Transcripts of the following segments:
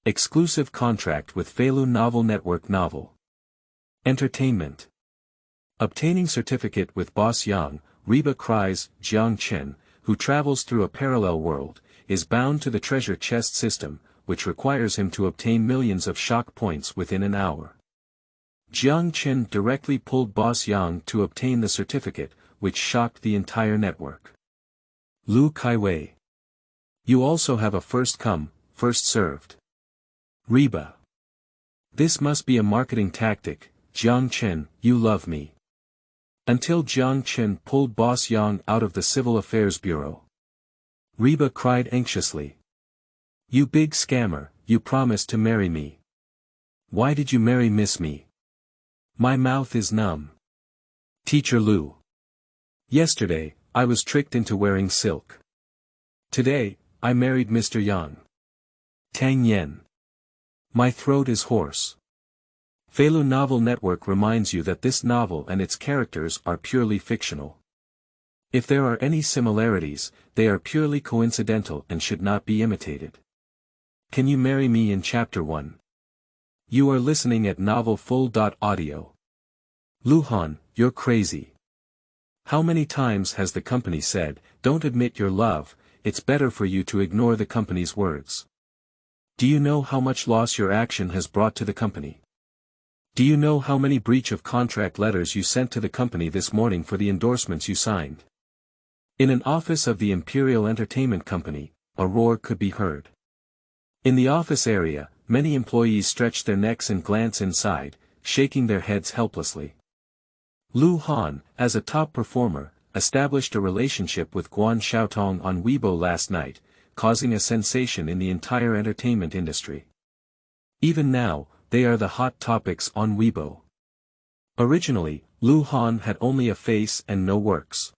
Exclusive contract with Feilu Novel Network Novel. Entertainment. Obtaining certificate with boss Yang, Reba Crys Jiang Chen, who travels through a parallel world, is bound to the treasure chest system, which requires him to obtain millions of shock points within an hour. Jiang Chen directly pulled boss Yang to obtain the certificate, which shocked the entire network. Kaiwei. You also have a first come, first served. Reba. This must be a marketing tactic, Jiang Chen, you love me. Until Jiang Chen pulled boss Yang out of the Civil Affairs Bureau. Reba cried anxiously. You big scammer, you promised to marry me. Why did you marry Miss Me? My mouth is numb. Teacher Liu. Yesterday, I was tricked into wearing silk. Today, I married Mr. Yang. Tang Yan. My throat is hoarse. Feilu Novel Network reminds you that this novel and its characters are purely fictional. If there are any similarities, they are purely coincidental and should not be imitated. Can you marry me in Chapter 1? You are listening at novel.Audio. Luhan, you're crazy. How many times has the company said, don't admit your love, it's better for you to ignore the company's words. Do you know how much loss your action has brought to the company? Do you know how many breach of contract letters you sent to the company this morning for the endorsements you signed? In an office of the Imperial Entertainment Company, a roar could be heard. In the office area, many employees stretch their necks and glance inside, shaking their heads helplessly. Lu Han, as a top performer, established a relationship with Guan Xiaotong on Weibo last night, causing a sensation in the entire entertainment industry. Even now, they are the hot topics on Weibo. Originally, Lu Han had only a face and no works.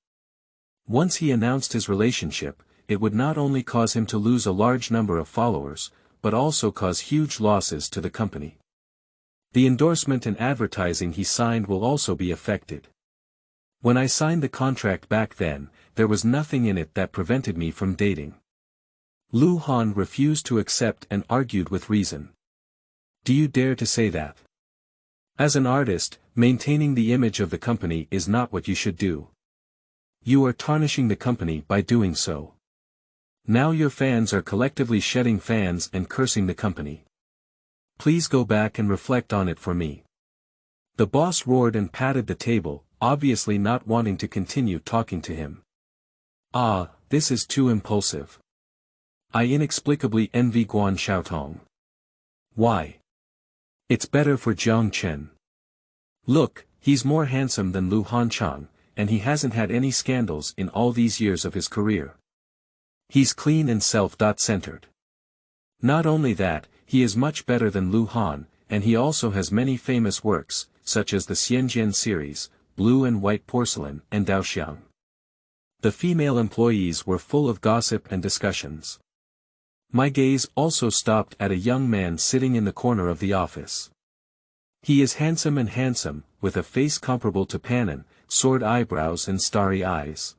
Once he announced his relationship, it would not only cause him to lose a large number of followers, but also cause huge losses to the company. The endorsement and advertising he signed will also be affected. When I signed the contract back then, there was nothing in it that prevented me from dating. Lu Han refused to accept and argued with reason. Do you dare to say that? As an artist, maintaining the image of the company is not what you should do. You are tarnishing the company by doing so. Now your fans are collectively shedding fans and cursing the company. Please go back and reflect on it for me. The boss roared and patted the table, obviously not wanting to continue talking to him. Ah, this is too impulsive. I inexplicably envy Guan Xiaotong. Why? It's better for Jiang Chen. Look, he's more handsome than Lu Hanchang, and he hasn't had any scandals in all these years of his career. He's clean and self-centered. Not only that, he is much better than Lu Han, and he also has many famous works, such as the Xianjian series, Blue and White Porcelain, and Daoxiang. The female employees were full of gossip and discussions. My gaze also stopped at a young man sitting in the corner of the office. He is handsome, with a face comparable to Panin, sword eyebrows and starry eyes.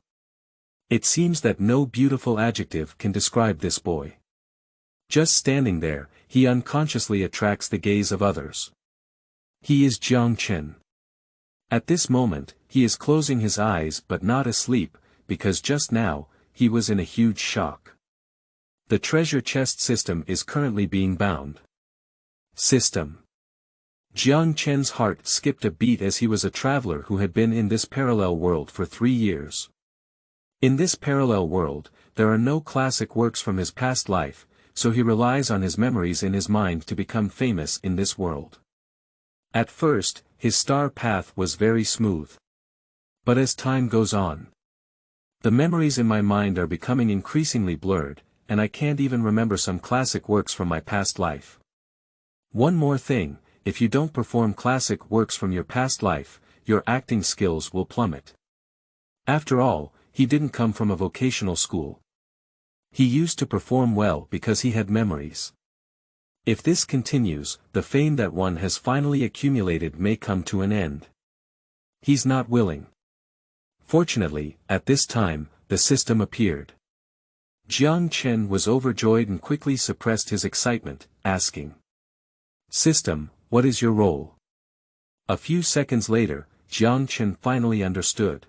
It seems that no beautiful adjective can describe this boy. Just standing there, he unconsciously attracts the gaze of others. He is Jiang Chen. At this moment, he is closing his eyes but not asleep, because just now, he was in a huge shock. The treasure chest system is currently being bound. System. Jiang Chen's heart skipped a beat as he was a traveler who had been in this parallel world for 3 years. In this parallel world, there are no classic works from his past life, so he relies on his memories in his mind to become famous in this world. At first, his star path was very smooth. But as time goes on, the memories in my mind are becoming increasingly blurred, and I can't even remember some classic works from my past life. One more thing, if you don't perform classic works from your past life, your acting skills will plummet. After all, he didn't come from a vocational school. He used to perform well because he had memories. If this continues, the fame that one has finally accumulated may come to an end. He's not willing. Fortunately, at this time, the system appeared. Jiang Chen was overjoyed and quickly suppressed his excitement, asking. System, what is your role? A few seconds later, Jiang Chen finally understood.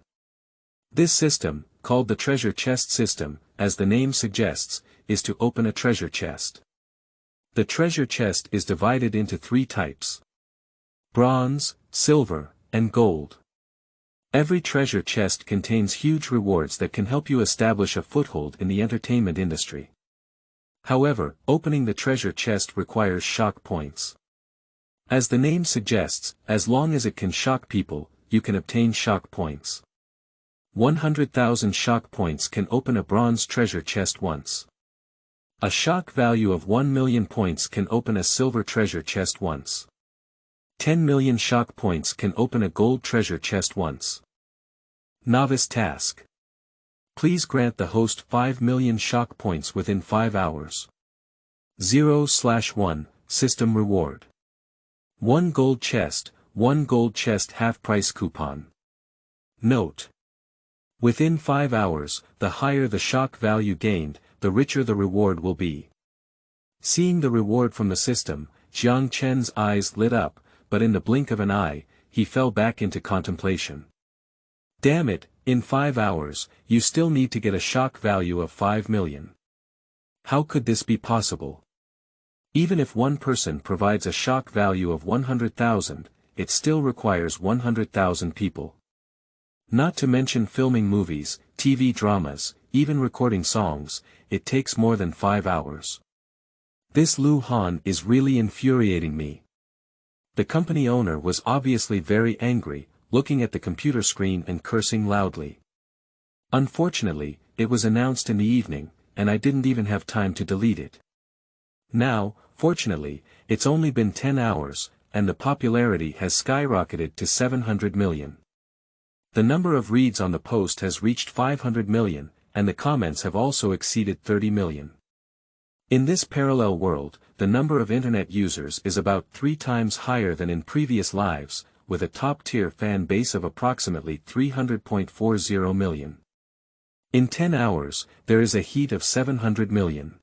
This system, called the treasure chest system, as the name suggests, is to open a treasure chest. The treasure chest is divided into 3 types: bronze, silver, and gold. Every treasure chest contains huge rewards that can help you establish a foothold in the entertainment industry. However, opening the treasure chest requires shock points. As the name suggests, as long as it can shock people, you can obtain shock points. 100,000 shock points can open a bronze treasure chest once. A shock value of 1 million points can open a silver treasure chest once. 10 million shock points can open a gold treasure chest once. Novice task. Please grant the host 5 million shock points within 5 hours. 0/1, system reward. 1 gold chest half-price coupon. Note. Within 5 hours, the higher the shock value gained, the richer the reward will be. Seeing the reward from the system, Jiang Chen's eyes lit up, but in the blink of an eye, he fell back into contemplation. Damn it, in 5 hours, you still need to get a shock value of 5 million. How could this be possible? Even if one person provides a shock value of 100,000, it still requires 100,000 people. Not to mention filming movies, TV dramas, even recording songs, it takes more than 5 hours. This Lu Han is really infuriating me. The company owner was obviously very angry, looking at the computer screen and cursing loudly. Unfortunately, it was announced in the evening, and I didn't even have time to delete it. Now, fortunately, it's only been 10 hours, and the popularity has skyrocketed to 700 million. The number of reads on the post has reached 500 million, and the comments have also exceeded 30 million. In this parallel world, the number of internet users is about 3 times higher than in previous lives, with a top-tier fan base of approximately 300.40 million. In 10 hours, there is a heat of 700 million.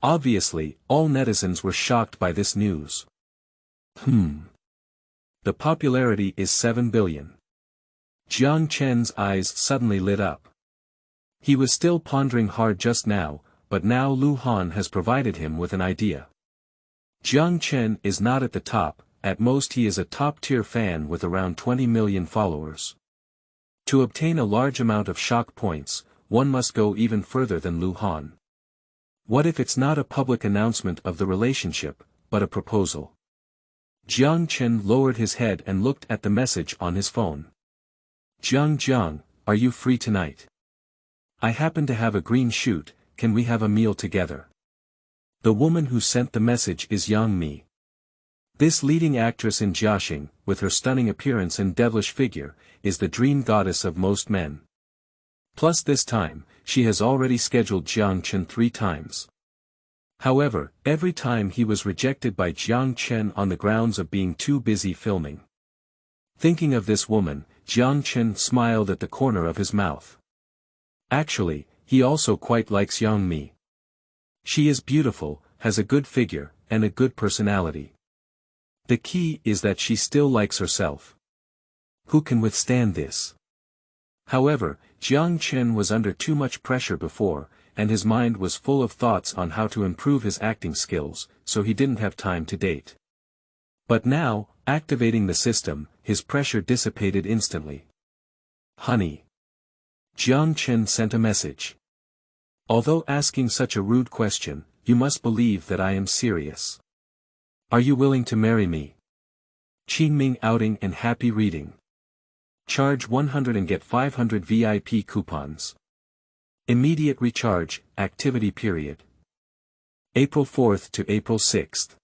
Obviously, all netizens were shocked by this news. The popularity is 7 billion. Jiang Chen's eyes suddenly lit up. He was still pondering hard just now, but now Lu Han has provided him with an idea. Jiang Chen is not at the top, at most he is a top-tier fan with around 20 million followers. To obtain a large amount of shock points, one must go even further than Lu Han. What if it's not a public announcement of the relationship, but a proposal? Jiang Chen lowered his head and looked at the message on his phone. Jiang, are you free tonight? I happen to have a green shoot, can we have a meal together? The woman who sent the message is Yang Mi. This leading actress in Jiaxing, with her stunning appearance and devilish figure, is the dream goddess of most men. Plus this time, she has already scheduled Jiang Chen 3 times. However, every time he was rejected by Jiang Chen on the grounds of being too busy filming. Thinking of this woman, Jiang Chen smiled at the corner of his mouth. Actually, he also quite likes Yang Mi. She is beautiful, has a good figure, and a good personality. The key is that she still likes herself. Who can withstand this? However, Jiang Chen was under too much pressure before, and his mind was full of thoughts on how to improve his acting skills, so he didn't have time to date. But now, activating the system, his pressure dissipated instantly. Honey. Jiang Chen sent a message. Although asking such a rude question, you must believe that I am serious. Are you willing to marry me? Qingming outing and happy reading. Charge 100 and get 500 VIP coupons. Immediate recharge, activity period. April 4th to April 6th.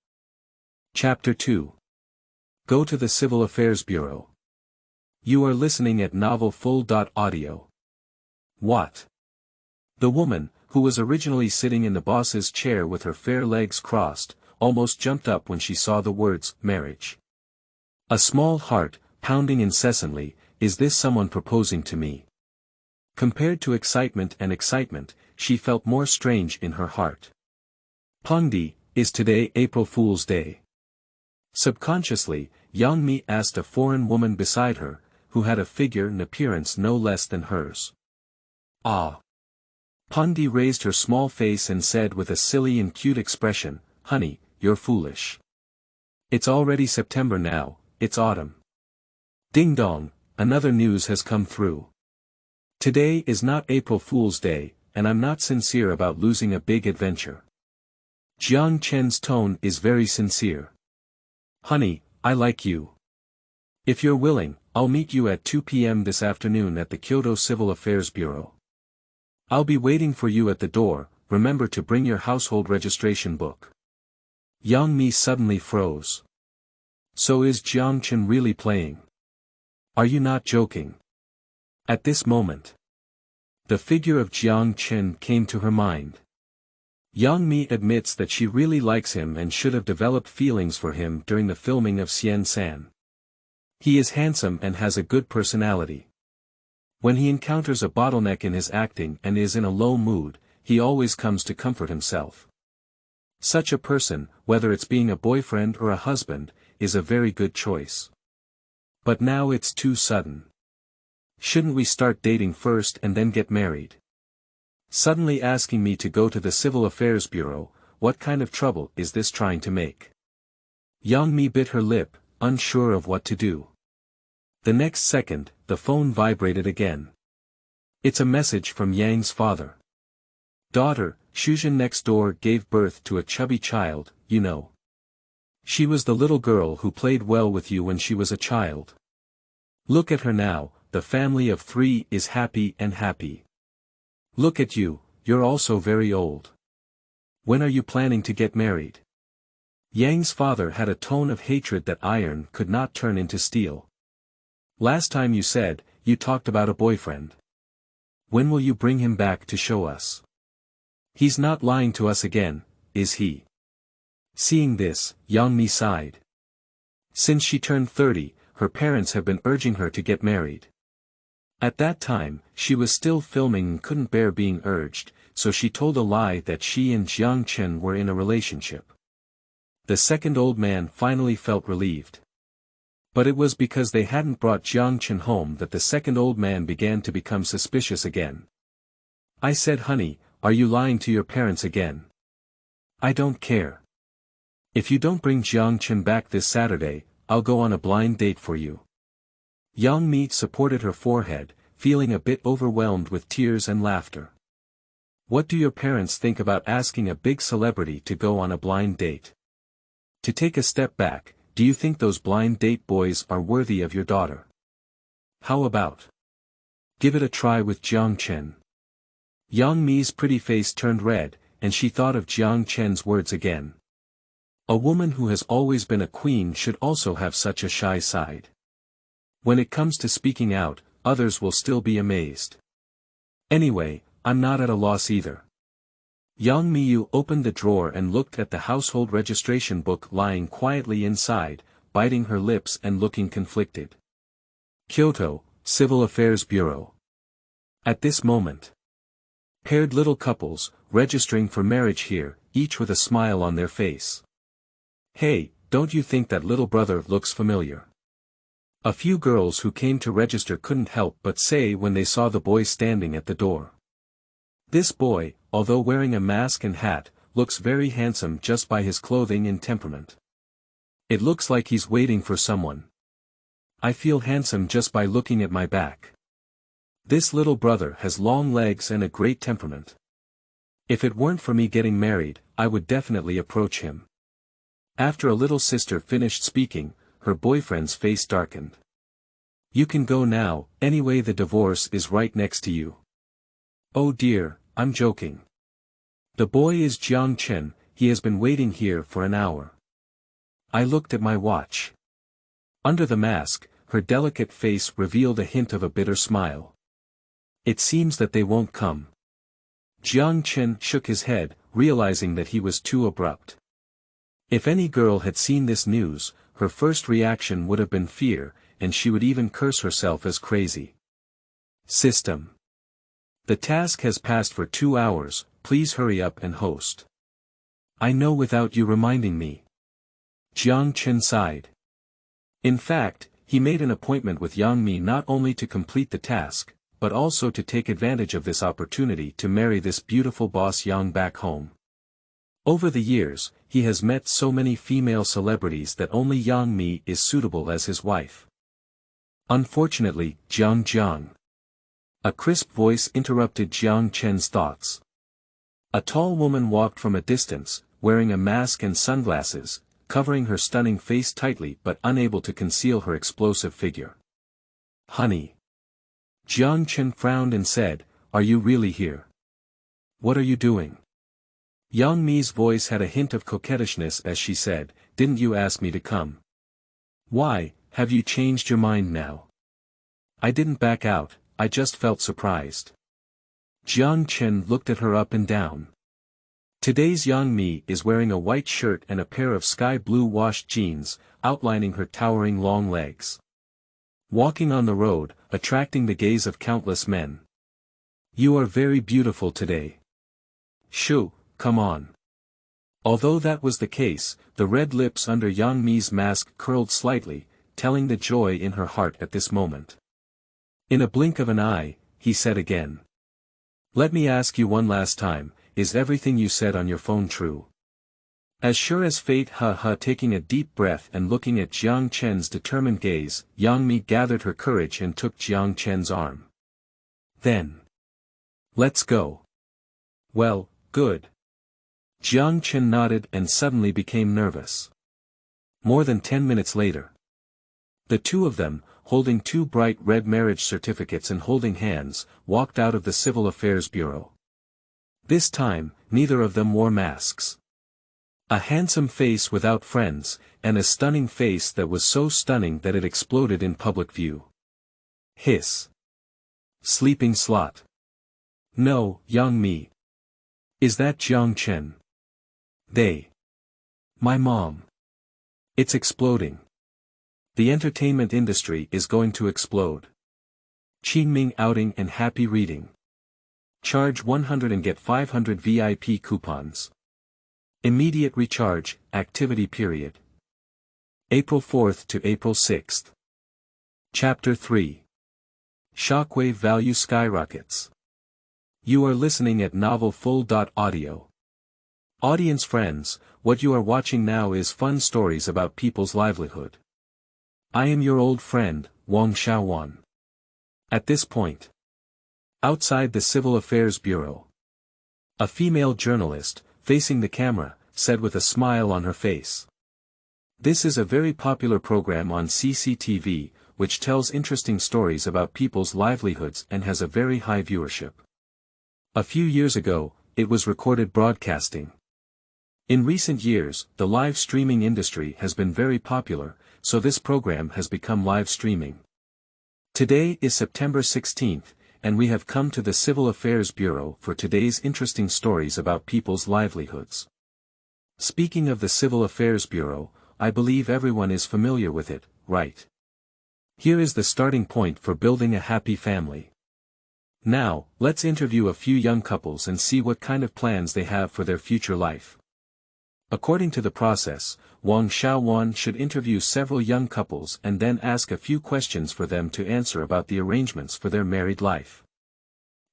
Chapter 2. Go to the Civil Affairs Bureau. You are listening at novelfull.audio. What? The woman, who was originally sitting in the boss's chair with her fair legs crossed, almost jumped up when she saw the words, marriage. A small heart, pounding incessantly, is this someone proposing to me? Compared to excitement, she felt more strange in her heart. Pengdi, is today April Fool's Day? Subconsciously, Yang Mi asked a foreign woman beside her, who had a figure and appearance no less than hers. Ah. Pengdi raised her small face and said with a silly and cute expression, "Honey, you're foolish. It's already September now, it's autumn." Ding dong, another news has come through. Today is not April Fool's Day, and I'm not sincere about losing a big adventure. Jiang Chen's tone is very sincere. Honey, I like you. If you're willing, I'll meet you at 2 p.m. this afternoon at the Kyoto Civil Affairs Bureau. I'll be waiting for you at the door, remember to bring your household registration book. Yang Mi suddenly froze. So is Jiang Chen really playing? Are you not joking? At this moment, the figure of Jiang Chen came to her mind. Yang Mi admits that she really likes him and should have developed feelings for him during the filming of Xian San. He is handsome and has a good personality. When he encounters a bottleneck in his acting and is in a low mood, he always comes to comfort himself. Such a person, whether it's being a boyfriend or a husband, is a very good choice. But now it's too sudden. Shouldn't we start dating first and then get married? Suddenly asking me to go to the Civil Affairs Bureau, what kind of trouble is this trying to make? Yang Mi bit her lip, unsure of what to do. The next second, the phone vibrated again. It's a message from Yang's father. Daughter, Shuzhen next door gave birth to a chubby child, you know. She was the little girl who played well with you when she was a child. Look at her now, the family of 3 is happy and happy. Look at you, you're also very old. When are you planning to get married? Yang's father had a tone of hatred that iron could not turn into steel. Last time you said, you talked about a boyfriend. When will you bring him back to show us? He's not lying to us again, is he? Seeing this, Yang Mi sighed. Since she turned 30, her parents have been urging her to get married. At that time, she was still filming and couldn't bear being urged, so she told a lie that she and Jiang Chen were in a relationship. The second old man finally felt relieved. But it was because they hadn't brought Jiang Chen home that the second old man began to become suspicious again. I said, honey, are you lying to your parents again? I don't care. If you don't bring Jiang Chen back this Saturday, I'll go on a blind date for you. Yang Mi supported her forehead, feeling a bit overwhelmed with tears and laughter. What do your parents think about asking a big celebrity to go on a blind date? To take a step back, do you think those blind date boys are worthy of your daughter? How about? Give it a try with Jiang Chen. Yang Mi's pretty face turned red, and she thought of Jiang Chen's words again. A woman who has always been a queen should also have such a shy side. When it comes to speaking out, others will still be amazed. Anyway, I'm not at a loss either. Yang Miyu opened the drawer and looked at the household registration book lying quietly inside, biting her lips and looking conflicted. Kyoto, Civil Affairs Bureau. At this moment, paired little couples, registering for marriage here, each with a smile on their face. Hey, don't you think that little brother looks familiar? A few girls who came to register couldn't help but say when they saw the boy standing at the door. This boy, although wearing a mask and hat, looks very handsome just by his clothing and temperament. It looks like he's waiting for someone. I feel handsome just by looking at my back. This little brother has long legs and a great temperament. If it weren't for me getting married, I would definitely approach him. After a little sister finished speaking, her boyfriend's face darkened. You can go now, anyway the divorce is right next to you. Oh dear, I'm joking. The boy is Jiang Chen, he has been waiting here for an hour. I looked at my watch. Under the mask, her delicate face revealed a hint of a bitter smile. It seems that they won't come. Jiang Chen shook his head, realizing that he was too abrupt. If any girl had seen this news, her first reaction would have been fear, and she would even curse herself as crazy. System. The task has passed for 2 hours, please hurry up and host. I know without you reminding me. Jiang Chen sighed. In fact, he made an appointment with Yang Mi not only to complete the task, but also to take advantage of this opportunity to marry this beautiful boss Yang back home. Over the years, he has met so many female celebrities that only Yang Mi is suitable as his wife. Unfortunately, Jiang. A crisp voice interrupted Jiang Chen's thoughts. A tall woman walked from a distance, wearing a mask and sunglasses, covering her stunning face tightly but unable to conceal her explosive figure. Honey. Jiang Chen frowned and said, are you really here? What are you doing? Yang Mi's voice had a hint of coquettishness as she said, didn't you ask me to come? Why, have you changed your mind now? I didn't back out, I just felt surprised. Jiang Chen looked at her up and down. Today's Yang Mi is wearing a white shirt and a pair of sky blue washed jeans, outlining her towering long legs. Walking on the road, attracting the gaze of countless men. You are very beautiful today. Shoo, come on. Although that was the case, the red lips under Yang Mi's mask curled slightly, telling the joy in her heart at this moment. In a blink of an eye, he said again. Let me ask you one last time, is everything you said on your phone true? As sure as fate, taking a deep breath and looking at Jiang Chen's determined gaze, Yang Mi gathered her courage and took Jiang Chen's arm. Then. Let's go. Well, good. Jiang Chen nodded and suddenly became nervous. More than 10 minutes later. The two of them, holding 2 bright red marriage certificates and holding hands, walked out of the Civil Affairs Bureau. This time, neither of them wore masks. A handsome face without friends, and a stunning face that was so stunning that it exploded in public view. Hiss. Sleeping slot. No, Yang Mi. Is that Jiang Chen? They. My mom. It's exploding. The entertainment industry is going to explode. Qingming outing and happy reading. Charge 100 and get 500 VIP coupons. Immediate recharge, activity period. April 4th to April 6th. Chapter 3. Shockwave value skyrockets. You are listening at novelfull.audio. Audience friends, what you are watching now is fun stories about people's livelihood. I am your old friend, Wang Xiaowan. At this point. Outside the Civil Affairs Bureau. A female journalist, facing the camera, said with a smile on her face. This is a very popular program on CCTV, which tells interesting stories about people's livelihoods and has a very high viewership. A few years ago, it was recorded broadcasting. In recent years, the live streaming industry has been very popular, so this program has become live streaming. Today is September 16th, and we have come to the Civil Affairs Bureau for today's interesting stories about people's livelihoods. Speaking of the Civil Affairs Bureau, I believe everyone is familiar with it, right? Here is the starting point for building a happy family. Now, let's interview a few young couples and see what kind of plans they have for their future life. According to the process, Wang Xiaowan should interview several young couples and then ask a few questions for them to answer about the arrangements for their married life.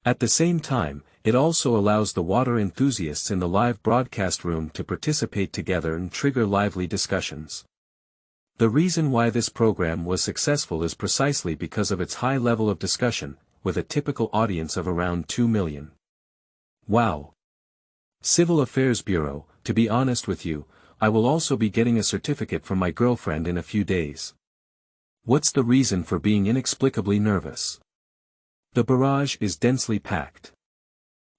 At the same time, it also allows the water enthusiasts in the live broadcast room to participate together and trigger lively discussions. The reason why this program was successful is precisely because of its high level of discussion, with a typical audience of around 2 million. Wow! Civil Affairs Bureau, to be honest with you, I will also be getting a certificate from my girlfriend in a few days. What's the reason for being inexplicably nervous? The barrage is densely packed.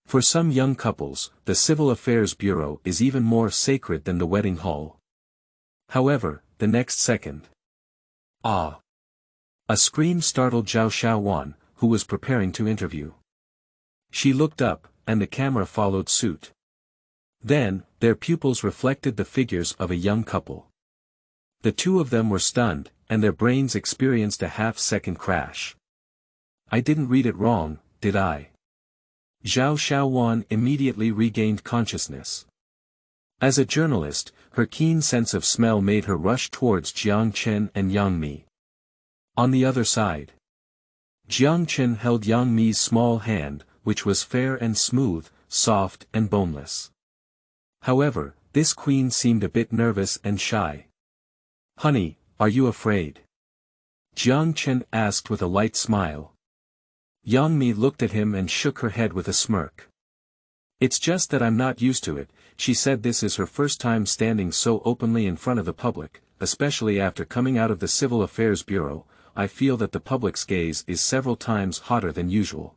For some young couples, the Civil Affairs Bureau is even more sacred than the wedding hall. However, the next second. Ah! A scream startled Zhao Xiaowan, who was preparing to interview. She looked up, and the camera followed suit. Then, their pupils reflected the figures of a young couple. The two of them were stunned, and their brains experienced a half-second crash. I didn't read it wrong, did I? Zhao Xiaowan immediately regained consciousness. As a journalist, her keen sense of smell made her rush towards Jiang Chen and Yang Mi. On the other side, Jiang Chen held Yang Mi's small hand, which was fair and smooth, soft and boneless. However, this queen seemed a bit nervous and shy. "Honey, are you afraid?" Jiang Chen asked with a light smile. Yang Mi looked at him and shook her head with a smirk. "It's just that I'm not used to it," she said. This is her first time standing so openly in front of the public, especially after coming out of the Civil Affairs Bureau. "I feel that the public's gaze is several times hotter than usual.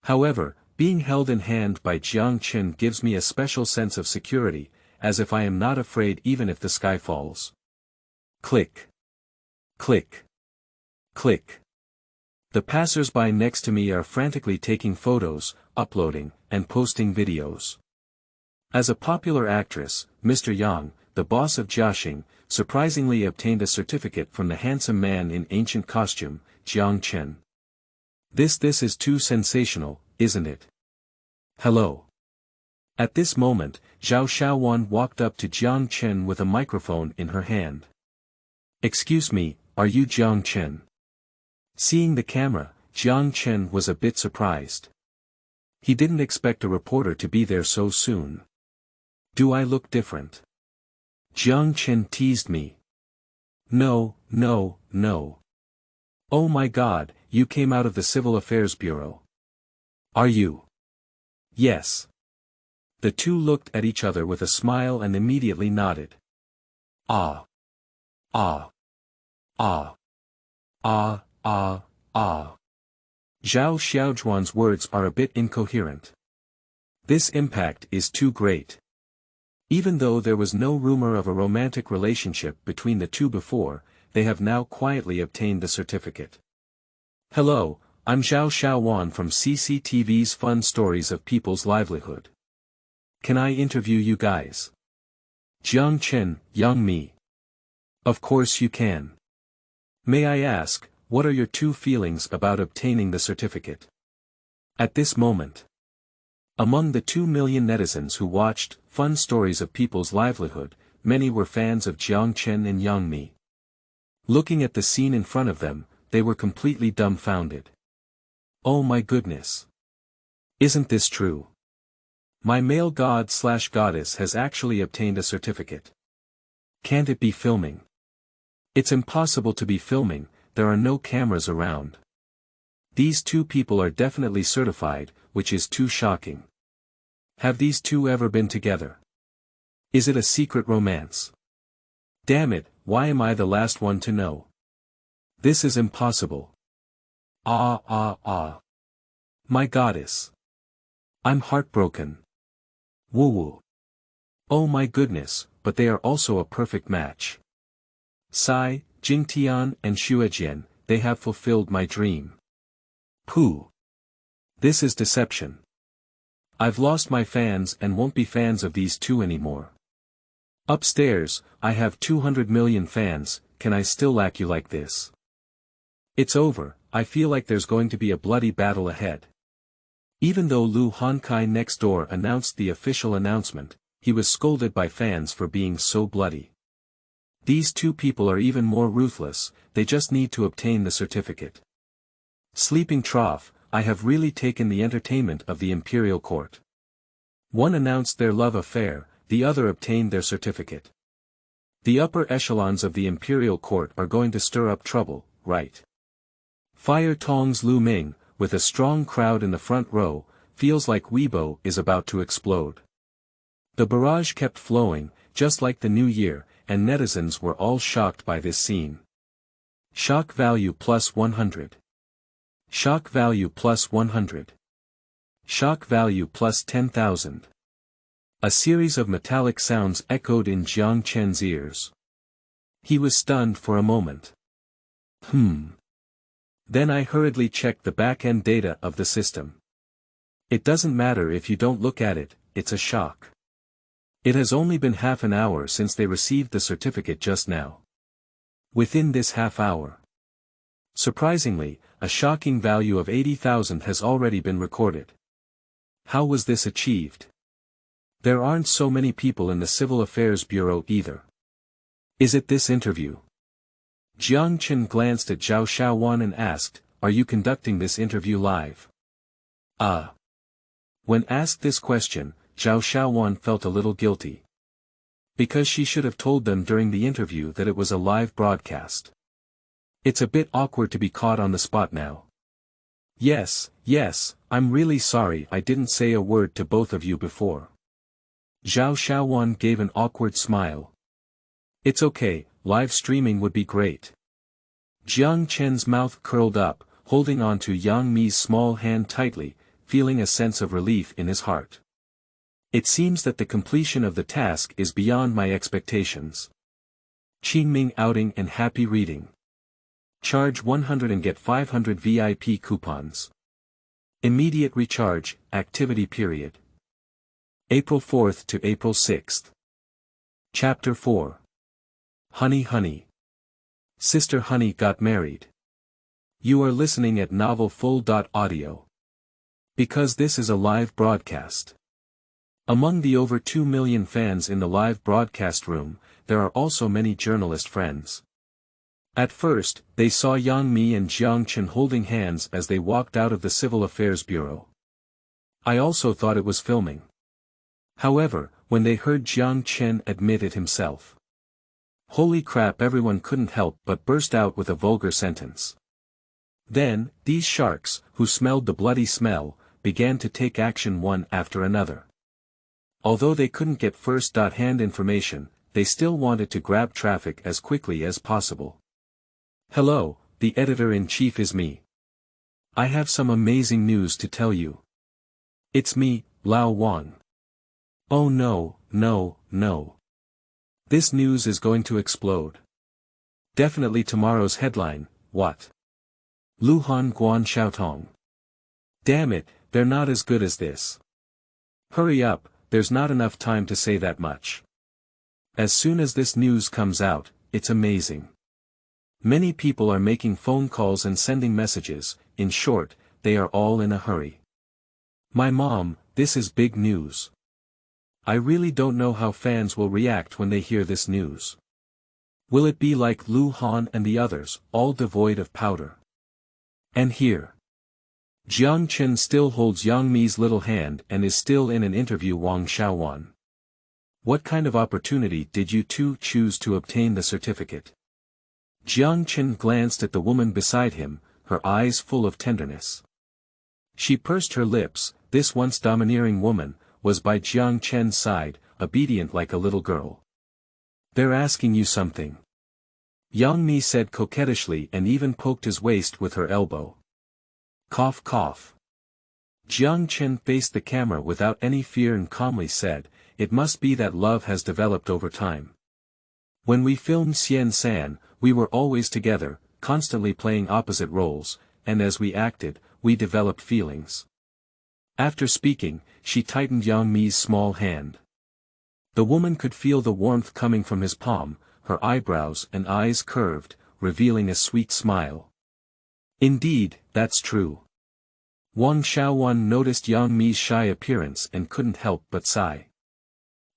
However, being held in hand by Jiang Chen gives me a special sense of security, as if I am not afraid even if the sky falls." Click. Click. Click. The passers-by next to me are frantically taking photos, uploading, and posting videos. As a popular actress, Mr. Yang, the boss of Jiaxing, surprisingly obtained a certificate from the handsome man in ancient costume, Jiang Chen. This is too sensational, isn't it? Hello. At this moment, Zhao Xiaowan walked up to Jiang Chen with a microphone in her hand. "Excuse me, are you Jiang Chen?" Seeing the camera, Jiang Chen was a bit surprised. He didn't expect a reporter to be there so soon. "Do I look different?" Jiang Chen teased me. No. "Oh my God, you came out of the Civil Affairs Bureau. Are you?" "Yes." The two looked at each other with a smile and immediately nodded. Ah. Zhao Xiaozhuan's words are a bit incoherent. This impact is too great. Even though there was no rumor of a romantic relationship between the two before, they have now quietly obtained the certificate. "Hello, I'm Zhao Xiaowan from CCTV's Fun Stories of People's Livelihood. Can I interview you guys?" Jiang Chen, Yang Mi. "Of course you can. May I ask, what are your two feelings about obtaining the certificate?" At this moment, among the 2 million netizens who watched Fun Stories of People's Livelihood, many were fans of Jiang Chen and Yang Mi. Looking at the scene in front of them, they were completely dumbfounded. "Oh my goodness. Isn't this true? My male god/goddess has actually obtained a certificate. Can't it be filming? It's impossible to be filming, there are no cameras around. These two people are definitely certified, which is too shocking. Have these two ever been together? Is it a secret romance? Damn it, why am I the last one to know? This is impossible. My goddess. I'm heartbroken. Woo. Oh my goodness, but they are also a perfect match. Sai, Jingtian and Xuejian, they have fulfilled my dream. Pooh. This is deception. I've lost my fans and won't be fans of these two anymore. Upstairs, I have 200 million fans, can I still lack you like this? It's over, I feel like there's going to be a bloody battle ahead." Even though Lu Hankai next door announced the official announcement, he was scolded by fans for being so bloody. These two people are even more ruthless, they just need to obtain the certificate. Sleeping trough, I have really taken the entertainment of the imperial court. One announced their love affair, the other obtained their certificate. The upper echelons of the imperial court are going to stir up trouble, right? Fire Tong's Lu Ming, with a strong crowd in the front row, feels like Weibo is about to explode. The barrage kept flowing, just like the new year, and netizens were all shocked by this scene. Shock value plus 100. Shock value plus 100. Shock value plus 10,000. A series of metallic sounds echoed in Jiang Chen's ears. He was stunned for a moment. Then I hurriedly checked the back-end data of the system. It doesn't matter if you don't look at it, it's a shock. It has only been half an hour since they received the certificate just now. Within this half hour, surprisingly, a shocking value of 80,000 has already been recorded. How was this achieved? There aren't so many people in the Civil Affairs Bureau either. Is it this interview? Jiang Chen glanced at Zhao Xiaowan and asked, "Are you conducting this interview live?" When asked this question, Zhao Xiaowan felt a little guilty. Because she should have told them during the interview that it was a live broadcast. It's a bit awkward to be caught on the spot now. Yes, I'm really sorry I didn't say a word to both of you before. Zhao Xiaowan gave an awkward smile. It's okay, live streaming would be great. Jiang Chen's mouth curled up, holding on to Yang Mi's small hand tightly, feeling a sense of relief in his heart. It seems that the completion of the task is beyond my expectations. Qingming outing and happy reading. Charge 100 and get 500 VIP coupons. Immediate recharge, activity period. April 4th to April 6th. Chapter 4. Honey. Sister Honey got married. You are listening at novelfull.audio. Because this is a live broadcast. Among the over 2 million fans in the live broadcast room, there are also many journalist friends. At first, they saw Yang Mi and Jiang Chen holding hands as they walked out of the Civil Affairs Bureau. I also thought it was filming. However, when they heard Jiang Chen admit it himself. Holy crap, everyone couldn't help but burst out with a vulgar sentence. Then, these sharks, who smelled the bloody smell, began to take action one after another. Although they couldn't get first-hand information, they still wanted to grab traffic as quickly as possible. Hello, the editor-in-chief is me. I have some amazing news to tell you. It's me, Lao Wang. Oh no. This news is going to explode. Definitely tomorrow's headline, what? Luhan Guan Xiaotong. Damn it, they're not as good as this. Hurry up, there's not enough time to say that much. As soon as this news comes out, it's amazing. Many people are making phone calls and sending messages, in short, they are all in a hurry. My mom, this is big news. I really don't know how fans will react when they hear this news. Will it be like Lu Han and the others, all devoid of powder? And here. Jiang Chen still holds Yang Mi's little hand and is still in an interview. Wang Xiaowan. What kind of opportunity did you two choose to obtain the certificate? Jiang Chen glanced at the woman beside him, her eyes full of tenderness. She pursed her lips. This once domineering woman was by Jiang Chen's side, obedient like a little girl. They're asking you something. Yang Mi said coquettishly and even poked his waist with her elbow. Cough cough. Jiang Chen faced the camera without any fear and calmly said, it must be that love has developed over time. When we filmed Xian San, we were always together, constantly playing opposite roles, and as we acted, we developed feelings. After speaking, she tightened Yang Mi's small hand. The woman could feel the warmth coming from his palm, her eyebrows and eyes curved, revealing a sweet smile. Indeed, that's true. Wang Xiaowan noticed Yang Mi's shy appearance and couldn't help but sigh.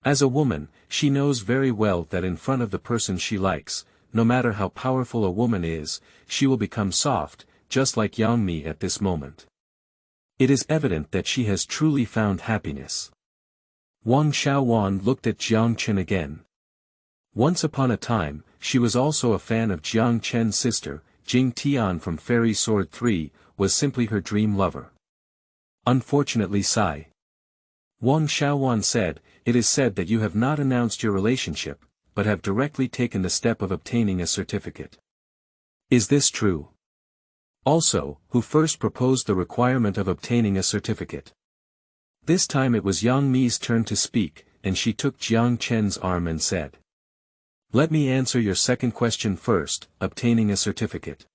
As a woman, she knows very well that in front of the person she likes, no matter how powerful a woman is, she will become soft, just like Yang Mi at this moment. It is evident that she has truly found happiness. Wang Xiaowan looked at Jiang Chen again. Once upon a time, she was also a fan of Jiang Chen's sister, Jing Tian from Fairy Sword 3, was simply her dream lover. Unfortunately, sigh. Wang Xiaowan said, it is said that you have not announced your relationship, but have directly taken the step of obtaining a certificate. Is this true? Also, who first proposed the requirement of obtaining a certificate? This time it was Yang Mi's turn to speak, and she took Jiang Chen's arm and said. Let me answer your second question first, obtaining a certificate.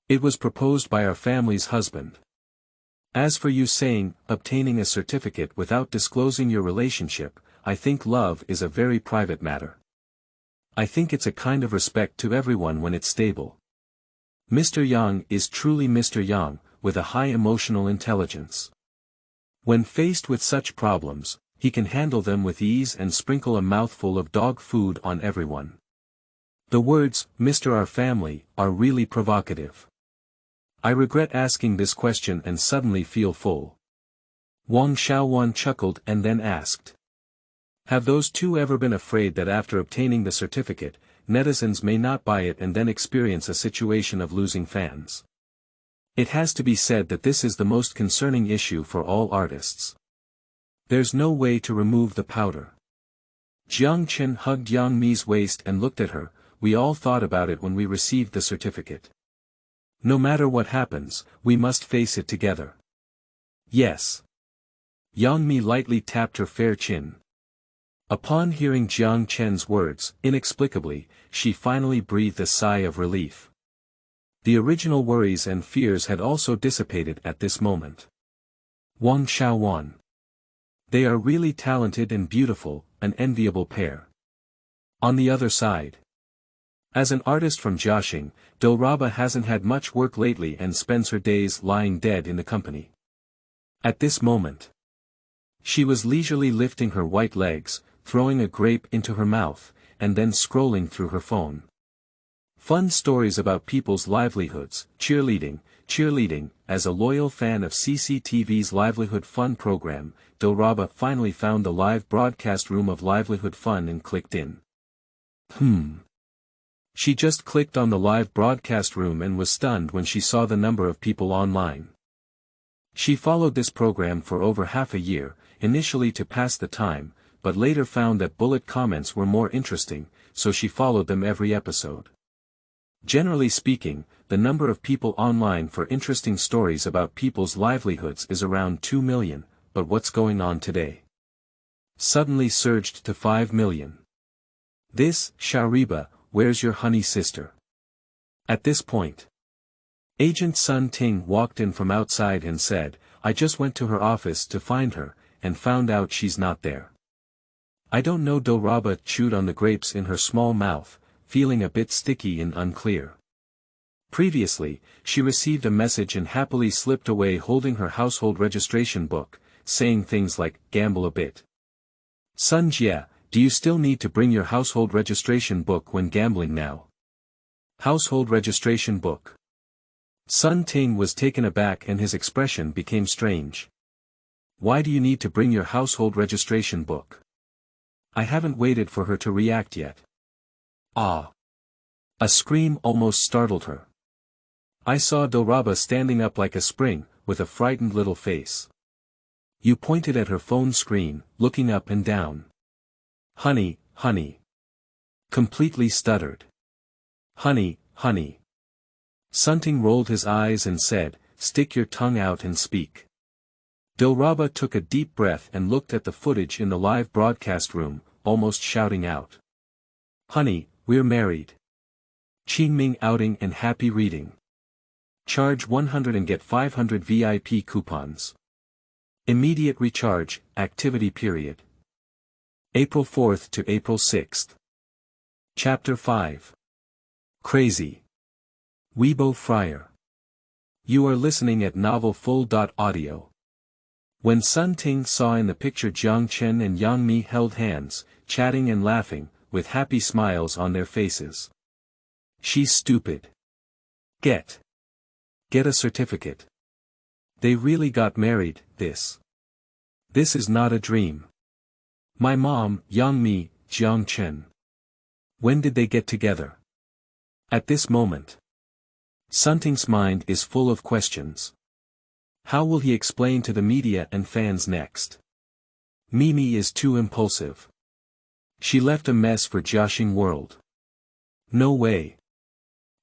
It was proposed by our family's husband. As for you saying, obtaining a certificate without disclosing your relationship, I think love is a very private matter. I think it's a kind of respect to everyone when it's stable. Mr. Yang is truly Mr. Yang, with a high emotional intelligence. When faced with such problems, he can handle them with ease and sprinkle a mouthful of dog food on everyone. The words, Mr. Our Family, are really provocative. I regret asking this question and suddenly feel full. Wang Xiaowan chuckled and then asked. Have those two ever been afraid that after obtaining the certificate, netizens may not buy it and then experience a situation of losing fans? It has to be said that this is the most concerning issue for all artists. There's no way to remove the powder. Jiang Chen hugged Yang Mi's waist and looked at her. We all thought about it when we received the certificate. No matter what happens, we must face it together. Yes. Yang Mi lightly tapped her fair chin. Upon hearing Jiang Chen's words, inexplicably, she finally breathed a sigh of relief. The original worries and fears had also dissipated at this moment. Wang Xiaowan. They are really talented and beautiful, an enviable pair. On the other side. As an artist from Jiaxing, Reba hasn't had much work lately and spends her days lying dead in the company. At this moment, she was leisurely lifting her white legs, throwing a grape into her mouth, and then scrolling through her phone. Fun stories about people's livelihoods, cheerleading. As a loyal fan of CCTV's Livelihood Fun program, Reba finally found the live broadcast room of Livelihood Fun and clicked in. She just clicked on the live broadcast room and was stunned when she saw the number of people online. She followed this program for over half a year, initially to pass the time, but later found that bullet comments were more interesting, so she followed them every episode. Generally speaking, the number of people online for interesting stories about people's livelihoods is around 2 million, but what's going on today? Suddenly surged to 5 million. This, Reba, where's your honey sister? At this point, Agent Sun Ting walked in from outside and said, I just went to her office to find her, and found out she's not there. I don't know. Reba chewed on the grapes in her small mouth, feeling a bit sticky and unclear. Previously, she received a message and happily slipped away holding her household registration book, saying things like, gamble a bit. Sun Jia, do you still need to bring your household registration book when gambling now? Household registration book. Sun Ting was taken aback and his expression became strange. Why do you need to bring your household registration book? I haven't waited for her to react yet. Ah! A scream almost startled her. I saw Reba standing up like a spring, with a frightened little face. You pointed at her phone screen, looking up and down. Honey. Completely stuttered. Honey. Sun Ting rolled his eyes and said, stick your tongue out and speak. Reba took a deep breath and looked at the footage in the live broadcast room, almost shouting out. Honey, we're married. Qingming outing and happy reading. Charge 100 and get 500 VIP coupons. Immediate recharge, activity period. April 4th to April 6th. Chapter 5. Crazy. Weibo Friar. You are listening at novelfull.audio. When Sun Ting saw in the picture Jiang Chen and Yang Mi held hands, chatting and laughing, with happy smiles on their faces. She's stupid. Get a certificate. They really got married. This is not a dream. My mom, Yang Mi, Jiang Chen. When did they get together? At this moment, Sun Ting's mind is full of questions. How will he explain to the media and fans next? Mimi is too impulsive. She left a mess for Jiaxing world. No way.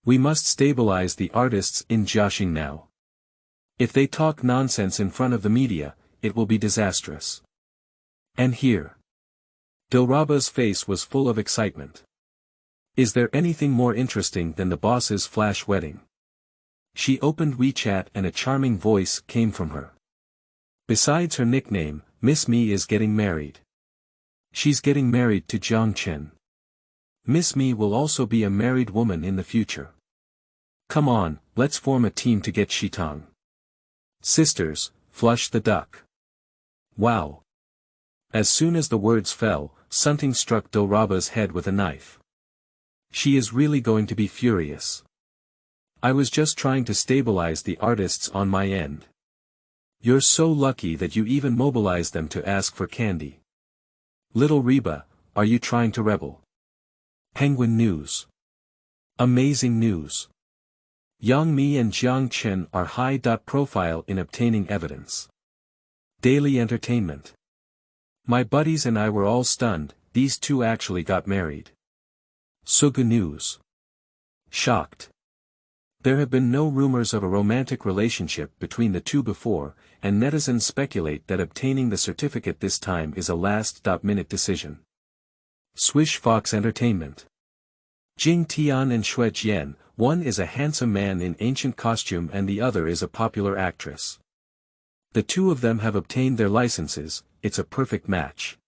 We must stabilize the artists in Jiaxing now. If they talk nonsense in front of the media, it will be disastrous. And here. Reba's face was full of excitement. Is there anything more interesting than the boss's flash wedding? She opened WeChat and a charming voice came from her. Besides her nickname, Miss Mi is getting married. She's getting married to Jiang Chen. Miss Mi will also be a married woman in the future. Come on, let's form a team to get Shitang. Sisters, flush the duck. Wow. As soon as the words fell, something struck Do-Raba's head with a knife. She is really going to be furious. I was just trying to stabilize the artists on my end. You're so lucky that you even mobilized them to ask for candy. Little Reba, are you trying to rebel? Penguin News. Amazing news. Yang Mi and Jiang Chen are high-profile in obtaining evidence. Daily Entertainment. My buddies and I were all stunned, these two actually got married. Suga News. Shocked. There have been no rumors of a romantic relationship between the two before, and netizens speculate that obtaining the certificate this time is a last-minute decision. Swish Fox Entertainment. Jing Tian and Shui Jian, one is a handsome man in ancient costume and the other is a popular actress. The two of them have obtained their licenses, it's a perfect match.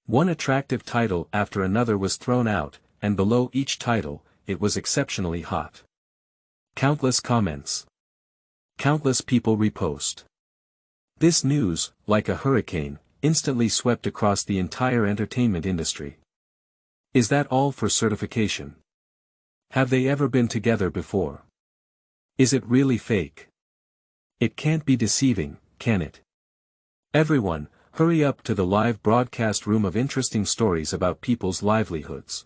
One attractive title after another was thrown out, and below each title, it was exceptionally hot. Countless comments. Countless people repost. This news, like a hurricane, instantly swept across the entire entertainment industry. Is that all for certification? Have they ever been together before? Is it really fake? It can't be deceiving, can it? Everyone, hurry up to the live broadcast room of interesting stories about people's livelihoods.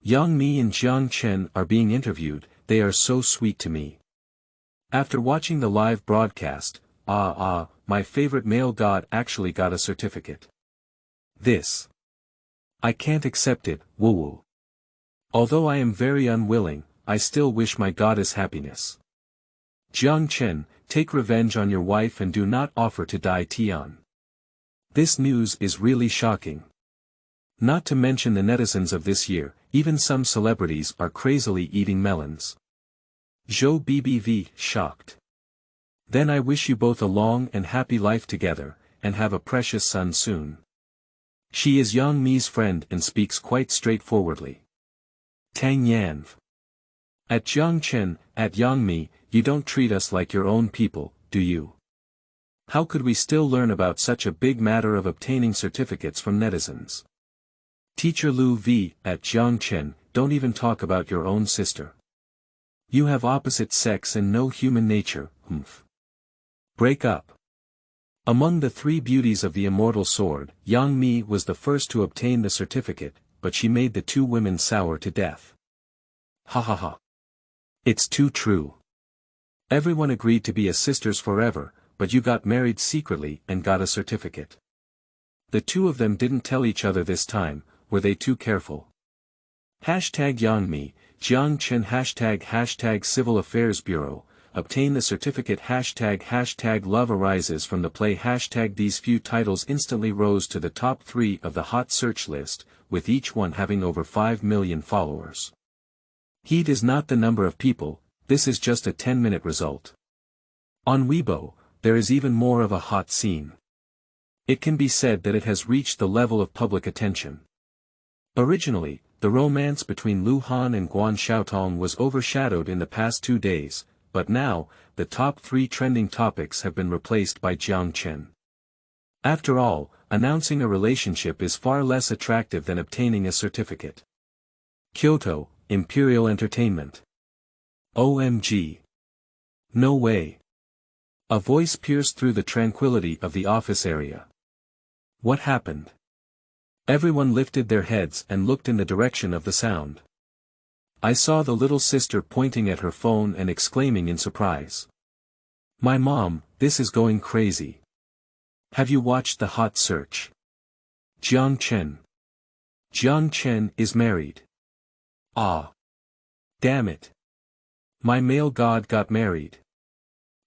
Yang Mi and Jiang Chen are being interviewed, they are so sweet to me. After watching the live broadcast, my favorite male god actually got a certificate. This. I can't accept it, woo-woo. Although I am very unwilling, I still wish my goddess happiness. Jiang Chen, take revenge on your wife and do not offer to die Tian. This news is really shocking. Not to mention the netizens of this year, even some celebrities are crazily eating melons. Zhou BBV, shocked. Then I wish you both a long and happy life together, and have a precious son soon. She is Yang Mi's friend and speaks quite straightforwardly. Tang Yan. At Jiang Chen, at Yang Mi, you don't treat us like your own people, do you? How could we still learn about such a big matter of obtaining certificates from netizens? Teacher Lu V, at Jiang Chen, don't even talk about your own sister. You have opposite sex and no human nature, Break up. Among the three beauties of the immortal sword, Yang Mi was the first to obtain the certificate, but she made the two women sour to death. Ha ha ha. It's too true. Everyone agreed to be as sisters forever, but you got married secretly and got a certificate. The two of them didn't tell each other this time, were they too careful? Hashtag Yang Mi, Jiang Chen hashtag Civil Affairs Bureau, obtain the certificate hashtag love arises from the play hashtag these few titles instantly rose to the top 3 of the hot search list, with each one having over 5 million followers. Heat is not the number of people, this is just a 10-minute result. On Weibo, there is even more of a hot scene. It can be said that it has reached the level of public attention. Originally, the romance between Lu Han and Guan Xiaotong was overshadowed in the past 2 days, but now, the top 3 trending topics have been replaced by Jiang Chen. After all, announcing a relationship is far less attractive than obtaining a certificate. Kyoto, Imperial Entertainment. OMG. No way. A voice pierced through the tranquility of the office area. What happened? Everyone lifted their heads and looked in the direction of the sound. I saw the little sister pointing at her phone and exclaiming in surprise. My mom, this is going crazy. Have you watched the hot search? Jiang Chen. Jiang Chen is married. Ah. Damn it. My male god got married.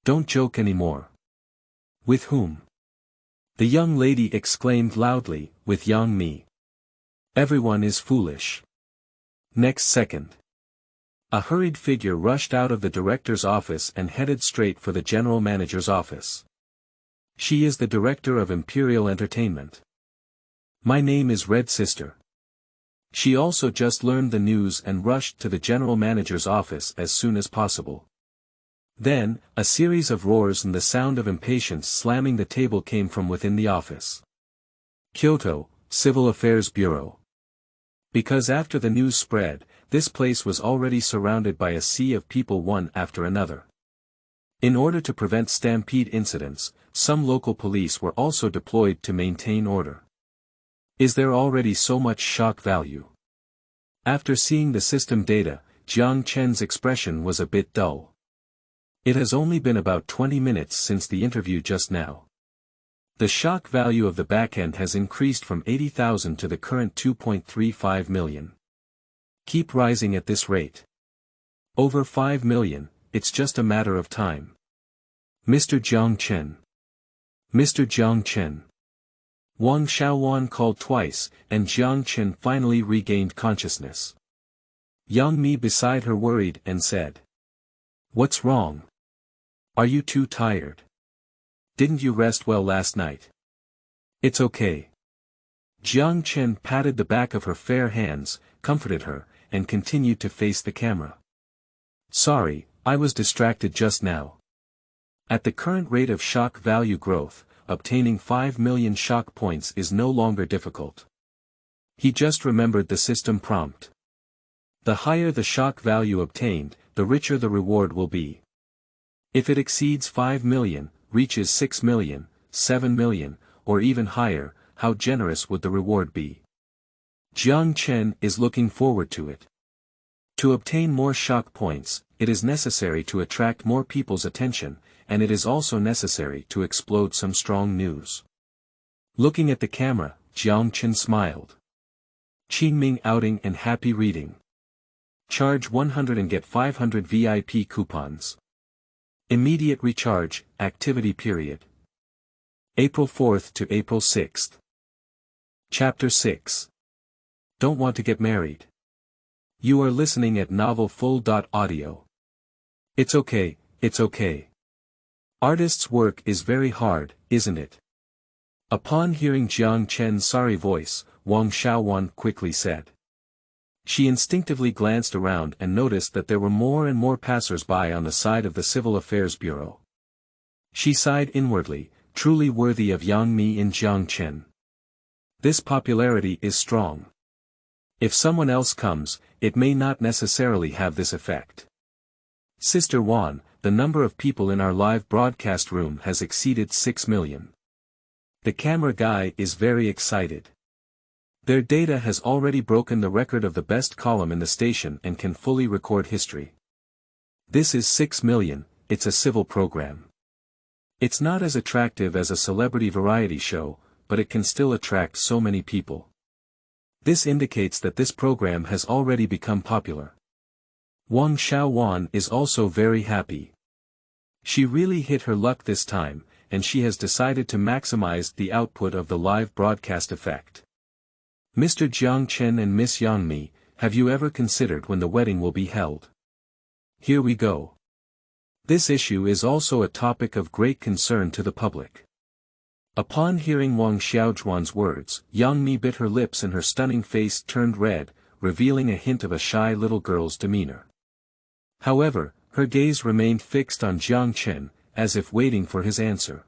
Don't joke anymore. With whom? The young lady exclaimed loudly, with Yang Mi. Everyone is foolish. Next second. A hurried figure rushed out of the director's office and headed straight for the general manager's office. She is the director of Imperial Entertainment. My name is Red Sister. She also just learned the news and rushed to the general manager's office as soon as possible. Then, a series of roars and the sound of impatience slamming the table came from within the office. Kyoto, Civil Affairs Bureau. Because after the news spread, this place was already surrounded by a sea of people one after another. In order to prevent stampede incidents, some local police were also deployed to maintain order. Is there already so much shock value? After seeing the system data, Jiang Chen's expression was a bit dull. It has only been about 20 minutes since the interview just now. The shock value of the backend has increased from 80,000 to the current 2.35 million. Keep rising at this rate. Over 5 million, it's just a matter of time. Mr. Jiang Chen. Mr. Jiang Chen. Wang Xiaowan called twice, and Jiang Chen finally regained consciousness. Yang Mi beside her worried and said. What's wrong? Are you too tired? Didn't you rest well last night? It's okay. Jiang Chen patted the back of her fair hands, comforted her, and continued to face the camera. Sorry, I was distracted just now. At the current rate of shock value growth, obtaining 5 million shock points is no longer difficult. He just remembered the system prompt. The higher the shock value obtained, the richer the reward will be. If it exceeds 5 million, reaches 6 million, 7 million, or even higher, how generous would the reward be? Jiang Chen is looking forward to it. To obtain more shock points, it is necessary to attract more people's attention, and it is also necessary to explode some strong news. Looking at the camera, Jiang Chen smiled. Qingming outing and happy reading. Charge 100 and get 500 VIP coupons. Immediate recharge, activity period. April 4th to April 6th. Chapter 6. Don't want to get married. You are listening at novel.Audio. It's okay, it's okay. Artist's work is very hard, isn't it? Upon hearing Jiang Chen's sorry voice, Wang Xiaowan quickly said. She instinctively glanced around and noticed that there were more and more passers-by on the side of the Civil Affairs Bureau. She sighed inwardly, truly worthy of Yang Mi and Jiang Chen. This popularity is strong. If someone else comes, it may not necessarily have this effect. Sister Wan, the number of people in our live broadcast room has exceeded 6 million. The camera guy is very excited. Their data has already broken the record of the best column in the station and can fully record history. This is 6 million, it's a civil program. It's not as attractive as a celebrity variety show, but it can still attract so many people. This indicates that this program has already become popular. Wang Xiaowan is also very happy. She really hit her luck this time, and she has decided to maximize the output of the live broadcast effect. Mr. Jiang Chen and Miss Yang Mi, have you ever considered when the wedding will be held? Here we go. This issue is also a topic of great concern to the public. Upon hearing Wang Xiaojuan's words, Yang Mi bit her lips and her stunning face turned red, revealing a hint of a shy little girl's demeanor. However, her gaze remained fixed on Jiang Chen, as if waiting for his answer.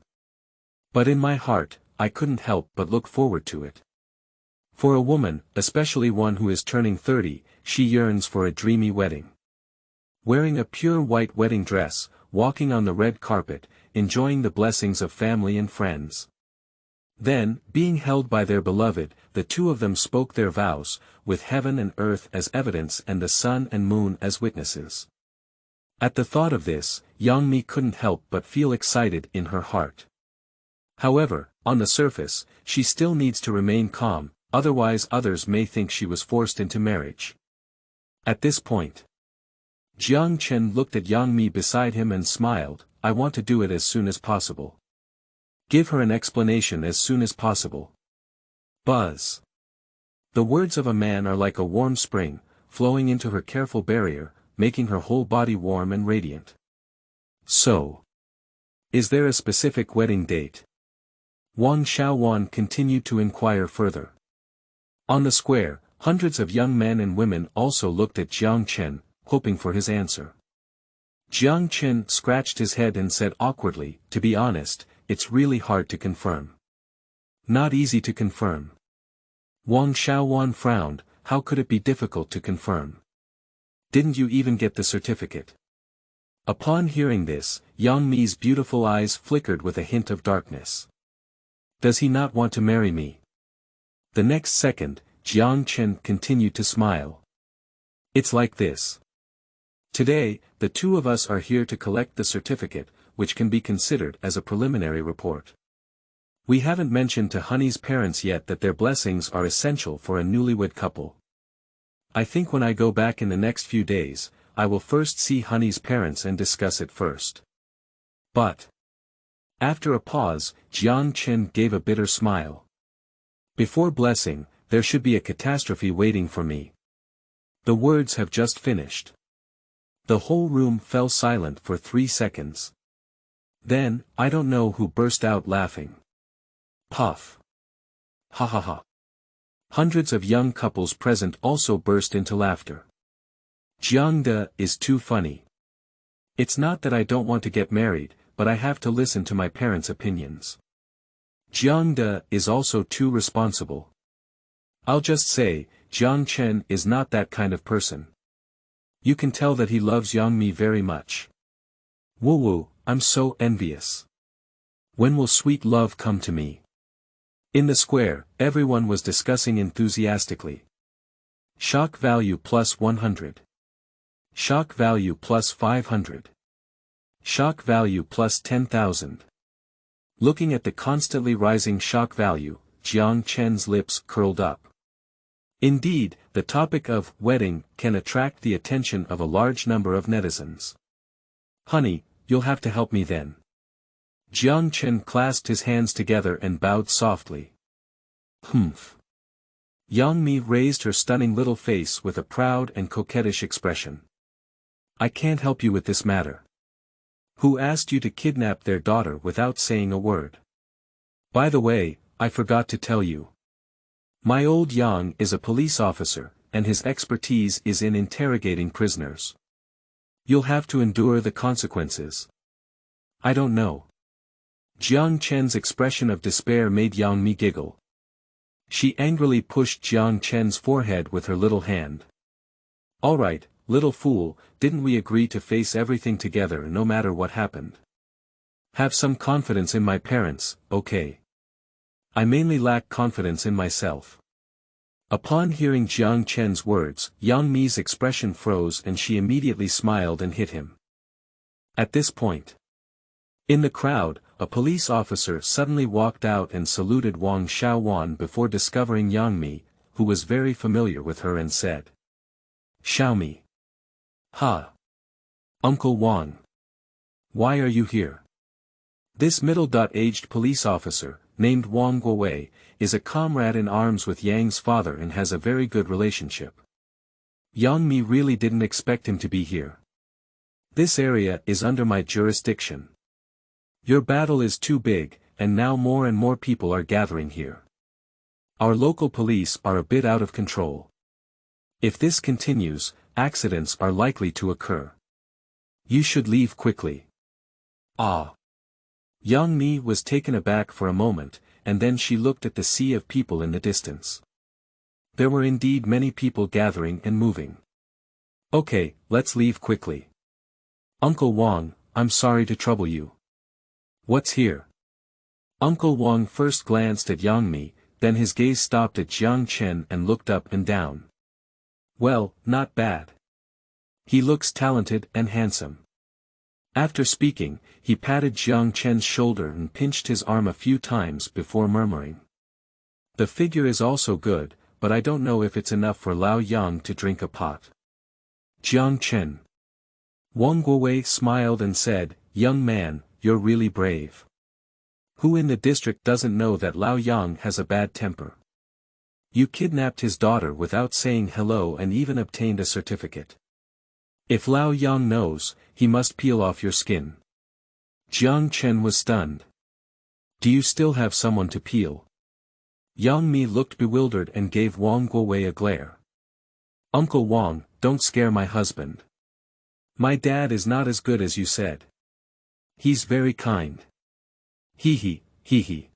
But in my heart, I couldn't help but look forward to it. For a woman, especially one who is turning 30, she yearns for a dreamy wedding. Wearing a pure white wedding dress, walking on the red carpet, enjoying the blessings of family and friends. Then, being held by their beloved, the two of them spoke their vows, with heaven and earth as evidence and the sun and moon as witnesses. At the thought of this, Yang Mi couldn't help but feel excited in her heart. However, on the surface, she still needs to remain calm, otherwise others may think she was forced into marriage. At this point, Jiang Chen looked at Yang Mi beside him and smiled. I want to do it as soon as possible. Give her an explanation as soon as possible. Buzz. The words of a man are like a warm spring, flowing into her careful barrier, making her whole body warm and radiant. So, is there a specific wedding date? Wang Xiaowan continued to inquire further. On the square, hundreds of young men and women also looked at Jiang Chen, hoping for his answer. Jiang Chen scratched his head and said awkwardly, to be honest, it's really hard to confirm. Not easy to confirm. Wang Xiaowan frowned, how could it be difficult to confirm? Didn't you even get the certificate? Upon hearing this, Yang Mi's beautiful eyes flickered with a hint of darkness. Does he not want to marry me? The next second, Jiang Chen continued to smile. It's like this. Today, the two of us are here to collect the certificate, which can be considered as a preliminary report. We haven't mentioned to Honey's parents yet that their blessings are essential for a newlywed couple. I think when I go back in the next few days, I will first see Honey's parents and discuss it first. But. After a pause, Jiang Chen gave a bitter smile. Before blessing, there should be a catastrophe waiting for me. The words have just finished. The whole room fell silent for 3 seconds. Then, I don't know who burst out laughing. Puff. Ha ha ha. Hundreds of young couples present also burst into laughter. Jiang De is too funny. It's not that I don't want to get married, but I have to listen to my parents' opinions. Jiang De is also too responsible. I'll just say, Jiang Chen is not that kind of person. You can tell that he loves Yang Mi very much. Woo woo, I'm so envious. When will sweet love come to me? In the square, everyone was discussing enthusiastically. Shock value plus 100. Shock value plus 500. Shock value plus 10,000. Looking at the constantly rising shock value, Jiang Chen's lips curled up. Indeed, the topic of wedding can attract the attention of a large number of netizens. Honey, you'll have to help me then. Jiang Chen clasped his hands together and bowed softly. Humph. Yang Mi raised her stunning little face with a proud and coquettish expression. I can't help you with this matter. Who asked you to kidnap their daughter without saying a word? By the way, I forgot to tell you. My old Yang is a police officer, and his expertise is in interrogating prisoners. You'll have to endure the consequences. I don't know. Jiang Chen's expression of despair made Yang Mi giggle. She angrily pushed Jiang Chen's forehead with her little hand. All right, little fool, didn't we agree to face everything together no matter what happened? Have some confidence in my parents, okay? I mainly lack confidence in myself. Upon hearing Jiang Chen's words, Yang Mi's expression froze and she immediately smiled and hit him. At this point. In the crowd, a police officer suddenly walked out and saluted Wang Xiaowan before discovering Yang Mi, who was very familiar with her and said. Xiaomi. Ha. Uncle Wang. Why are you here? This middle-aged police officer, named Wang Guowei, is a comrade in arms with Yang's father and has a very good relationship. Yang Mi really didn't expect him to be here. This area is under my jurisdiction. Your battle is too big, and now more and more people are gathering here. Our local police are a bit out of control. If this continues, accidents are likely to occur. You should leave quickly. Ah. Yang Mi was taken aback for a moment, and then she looked at the sea of people in the distance. There were indeed many people gathering and moving. Okay, let's leave quickly. Uncle Wang, I'm sorry to trouble you. What's here? Uncle Wang first glanced at Yang Mi, then his gaze stopped at Jiang Chen and looked up and down. Well, not bad. He looks talented and handsome. After speaking, he patted Jiang Chen's shoulder and pinched his arm a few times before murmuring. The figure is also good, but I don't know if it's enough for Lao Yang to drink a pot. Jiang Chen. Wang Guowei smiled and said, Young man, you're really brave. Who in the district doesn't know that Lao Yang has a bad temper? You kidnapped his daughter without saying hello and even obtained a certificate. If Lao Yang knows, he must peel off your skin. Jiang Chen was stunned. Do you still have someone to peel? Yang Mi looked bewildered and gave Wang Guowei a glare. Uncle Wang, don't scare my husband. My dad is not as good as you said. He's very kind. Hee hee.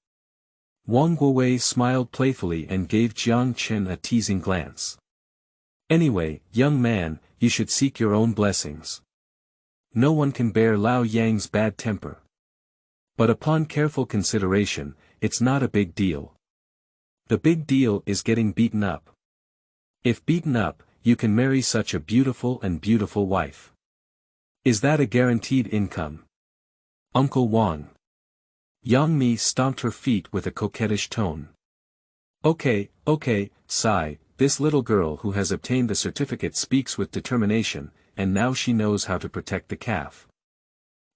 Wang Guowei smiled playfully and gave Jiang Chen a teasing glance. Anyway, young man, you should seek your own blessings. No one can bear Lao Yang's bad temper. But upon careful consideration, it's not a big deal. The big deal is getting beaten up. If beaten up, you can marry such a beautiful wife. Is that a guaranteed income? Uncle Wang. Yang Mi stomped her feet with a coquettish tone. Okay, Sai, this little girl who has obtained the certificate speaks with determination, and now she knows how to protect the calf.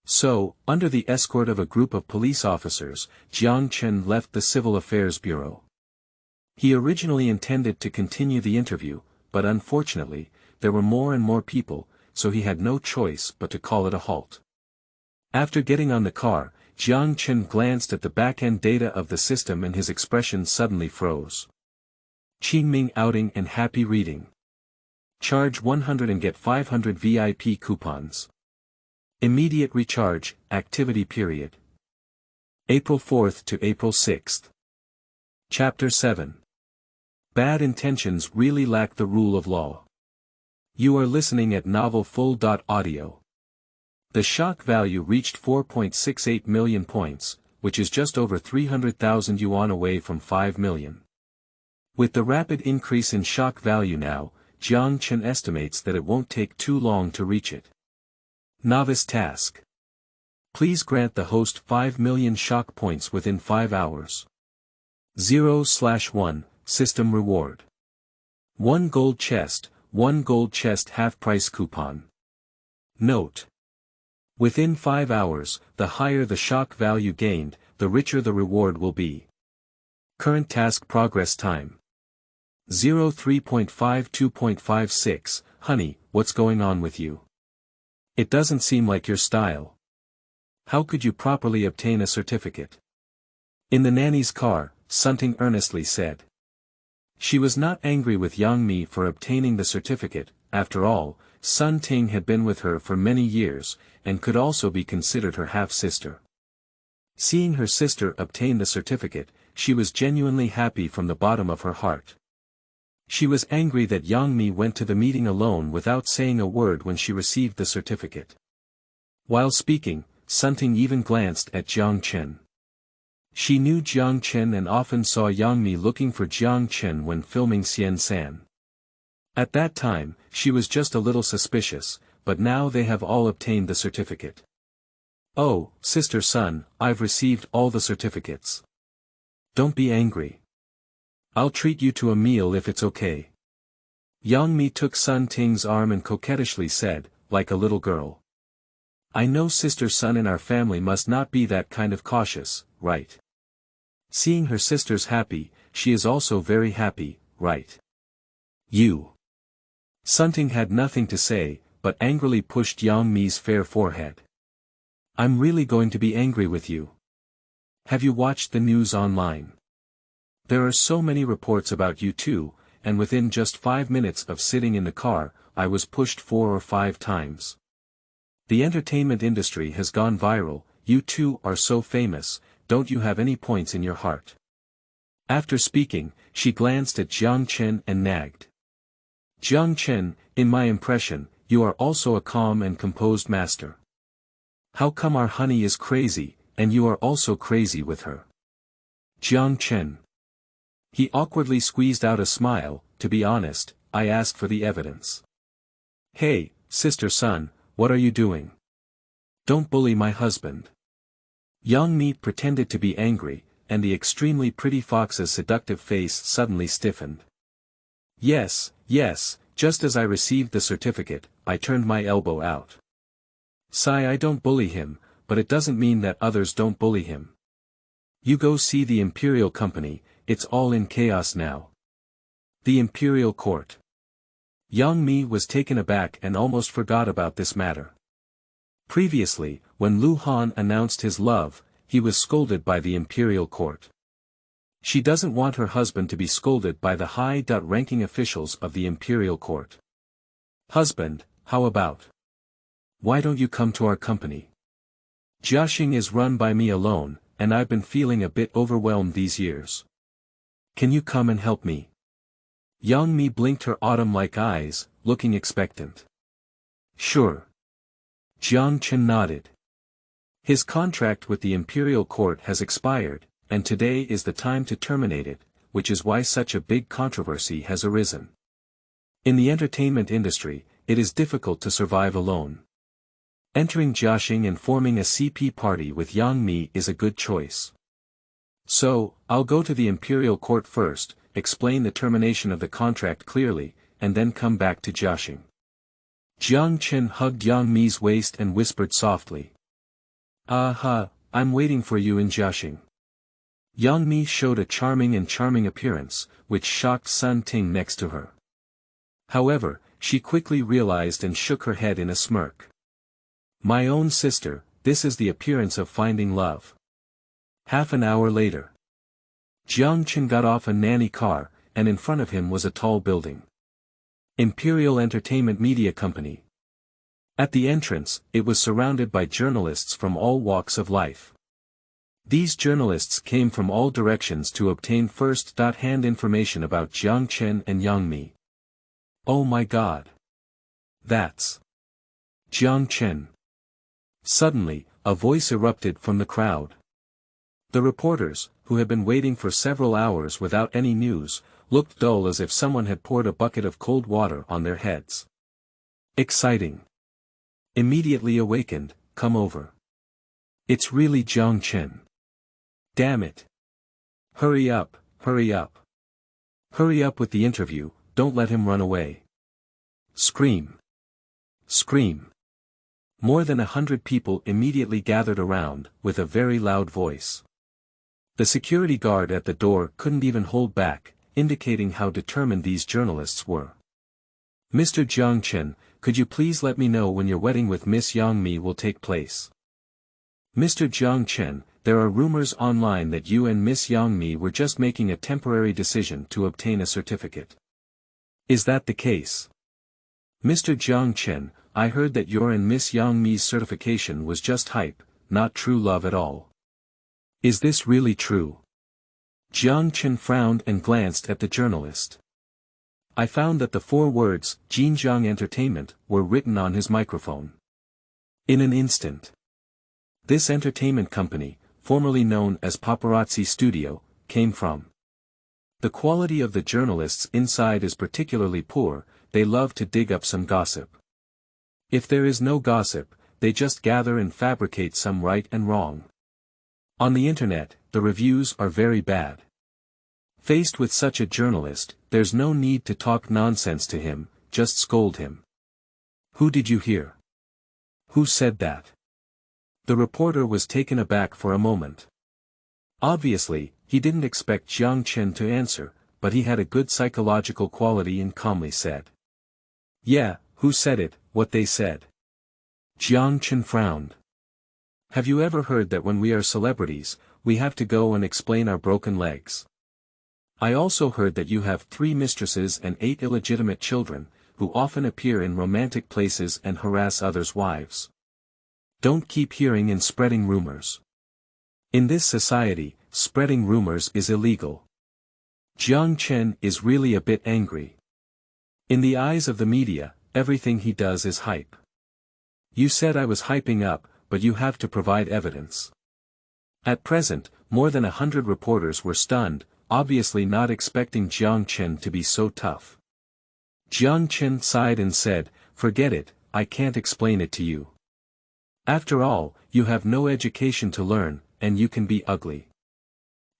So, under the escort of a group of police officers, Jiang Chen left the Civil Affairs Bureau. He originally intended to continue the interview, but unfortunately, there were more and more people, so he had no choice but to call it a halt. After getting on the car, Jiang Chen glanced at the back-end data of the system and his expression suddenly froze. Qingming outing and happy reading. Charge 100 and get 500 VIP coupons. Immediate recharge, activity period. April 4th to April 6th. Chapter 7. Bad intentions really lack the rule of law. You are listening at novelfull.audio. The shock value reached 4.68 million points, which is just over 300,000 yuan away from 5 million. With the rapid increase in shock value now, Jiang Chen estimates that it won't take too long to reach it. Novice task. Please grant the host 5 million shock points within 5 hours. 0/1, system reward. 1 gold chest half-price coupon. Note. Within 5 hours, the higher the shock value gained, the richer the reward will be. Current task progress time. 03.52.56, honey, what's going on with you? It doesn't seem like your style. How could you properly obtain a certificate? In the nanny's car, Sunting earnestly said. She was not angry with Yang Mi for obtaining the certificate, after all, Sun Ting had been with her for many years, and could also be considered her half-sister. Seeing her sister obtain the certificate, she was genuinely happy from the bottom of her heart. She was angry that Yang Mi went to the meeting alone without saying a word when she received the certificate. While speaking, Sun Ting even glanced at Jiang Chen. She knew Jiang Chen and often saw Yang Mi looking for Jiang Chen when filming Xian San. At that time, she was just a little suspicious, but now they have all obtained the certificate. Oh, sister Sun, I've received all the certificates. Don't be angry. I'll treat you to a meal if it's okay. Yang Mi took Sun Ting's arm and coquettishly said, like a little girl. I know sister Sun in our family must not be that kind of cautious, right? Seeing her sisters happy, she is also very happy, right? You. Sun Ting had nothing to say, but angrily pushed Yang Mi's fair forehead. I'm really going to be angry with you. Have you watched the news online? There are so many reports about you too, and within just 5 minutes of sitting in the car, I was pushed 4 or 5 times. The entertainment industry has gone viral, you two are so famous, don't you have any points in your heart? After speaking, she glanced at Jiang Chen and nagged. Jiang Chen, in my impression, you are also a calm and composed master. How come our honey is crazy, and you are also crazy with her? Jiang Chen. He awkwardly squeezed out a smile, to be honest, I asked for the evidence. Hey, sister Sun, what are you doing? Don't bully my husband. Yang Mi pretended to be angry, and the extremely pretty fox's seductive face suddenly stiffened. Yes, just as I received the certificate, I turned my elbow out. Sai, I don't bully him, but it doesn't mean that others don't bully him. You go see the Imperial Company, it's all in chaos now. The Imperial Court. Yang Mi was taken aback and almost forgot about this matter. Previously, when Lu Han announced his love, he was scolded by the Imperial Court. She doesn't want her husband to be scolded by the high-ranking officials of the Imperial Court. Husband, how about? Why don't you come to our company? Jiaxing is run by me alone, and I've been feeling a bit overwhelmed these years. Can you come and help me? Yang Mi blinked her autumn-like eyes, looking expectant. Sure. Jiang Chen nodded. His contract with the imperial court has expired, and today is the time to terminate it, which is why such a big controversy has arisen. In the entertainment industry, it is difficult to survive alone. Entering Jiaxing and forming a CP party with Yang Mi is a good choice. So, I'll go to the imperial court first, explain the termination of the contract clearly, and then come back to Jiaxing. Jiang Chen hugged Yang Mi's waist and whispered softly. Aha, I'm waiting for you in Jiaxing. Yang Mi showed a charming appearance, which shocked Sun Ting next to her. However, she quickly realized and shook her head in a smirk. My own sister, this is the appearance of finding love. Half an hour later. Jiang Chen got off a nanny car, and in front of him was a tall building. Imperial Entertainment Media Company. At the entrance, it was surrounded by journalists from all walks of life. These journalists came from all directions to obtain first-hand information about Jiang Chen and Yang Mi. Oh my God! That's Jiang Chen. Suddenly, a voice erupted from the crowd. The reporters, who had been waiting for several hours without any news, looked dull as if someone had poured a bucket of cold water on their heads. Exciting. Immediately awakened, come over. It's really Jiang Chen. Damn it. Hurry up, hurry up. Hurry up with the interview, don't let him run away. Scream. Scream. More than 100 people immediately gathered around, with a very loud voice. The security guard at the door couldn't even hold back, indicating how determined these journalists were. Mr. Jiang Chen, could you please let me know when your wedding with Miss Yang Mi will take place? Mr. Jiang Chen, there are rumors online that you and Miss Yang Mi were just making a temporary decision to obtain a certificate. Is that the case? Mr. Jiang Chen, I heard that your and Miss Yang Mi's certification was just hype, not true love at all. Is this really true? Jiang Chen frowned and glanced at the journalist. I found that the 4 words, Jinjiang Entertainment, were written on his microphone. In an instant. This entertainment company, formerly known as Paparazzi Studio, came from. The quality of the journalists inside is particularly poor, they love to dig up some gossip. If there is no gossip, they just gather and fabricate some right and wrong. On the internet, the reviews are very bad. Faced with such a journalist, there's no need to talk nonsense to him, just scold him. Who did you hear? Who said that? The reporter was taken aback for a moment. Obviously, he didn't expect Jiang Chen to answer, but he had a good psychological quality and calmly said. Yeah, who said it, what they said. Jiang Chen frowned. Have you ever heard that when we are celebrities, we have to go and explain our broken legs? I also heard that you have 3 mistresses and 8 illegitimate children, who often appear in romantic places and harass others' wives. Don't keep hearing and spreading rumors. In this society, spreading rumors is illegal. Jiang Chen is really a bit angry. In the eyes of the media, everything he does is hype. You said I was hyping up, but you have to provide evidence. At present, more than 100 reporters were stunned, obviously not expecting Jiang Chen to be so tough. Jiang Chen sighed and said, forget it, I can't explain it to you. After all, you have no education to learn, and you can be ugly.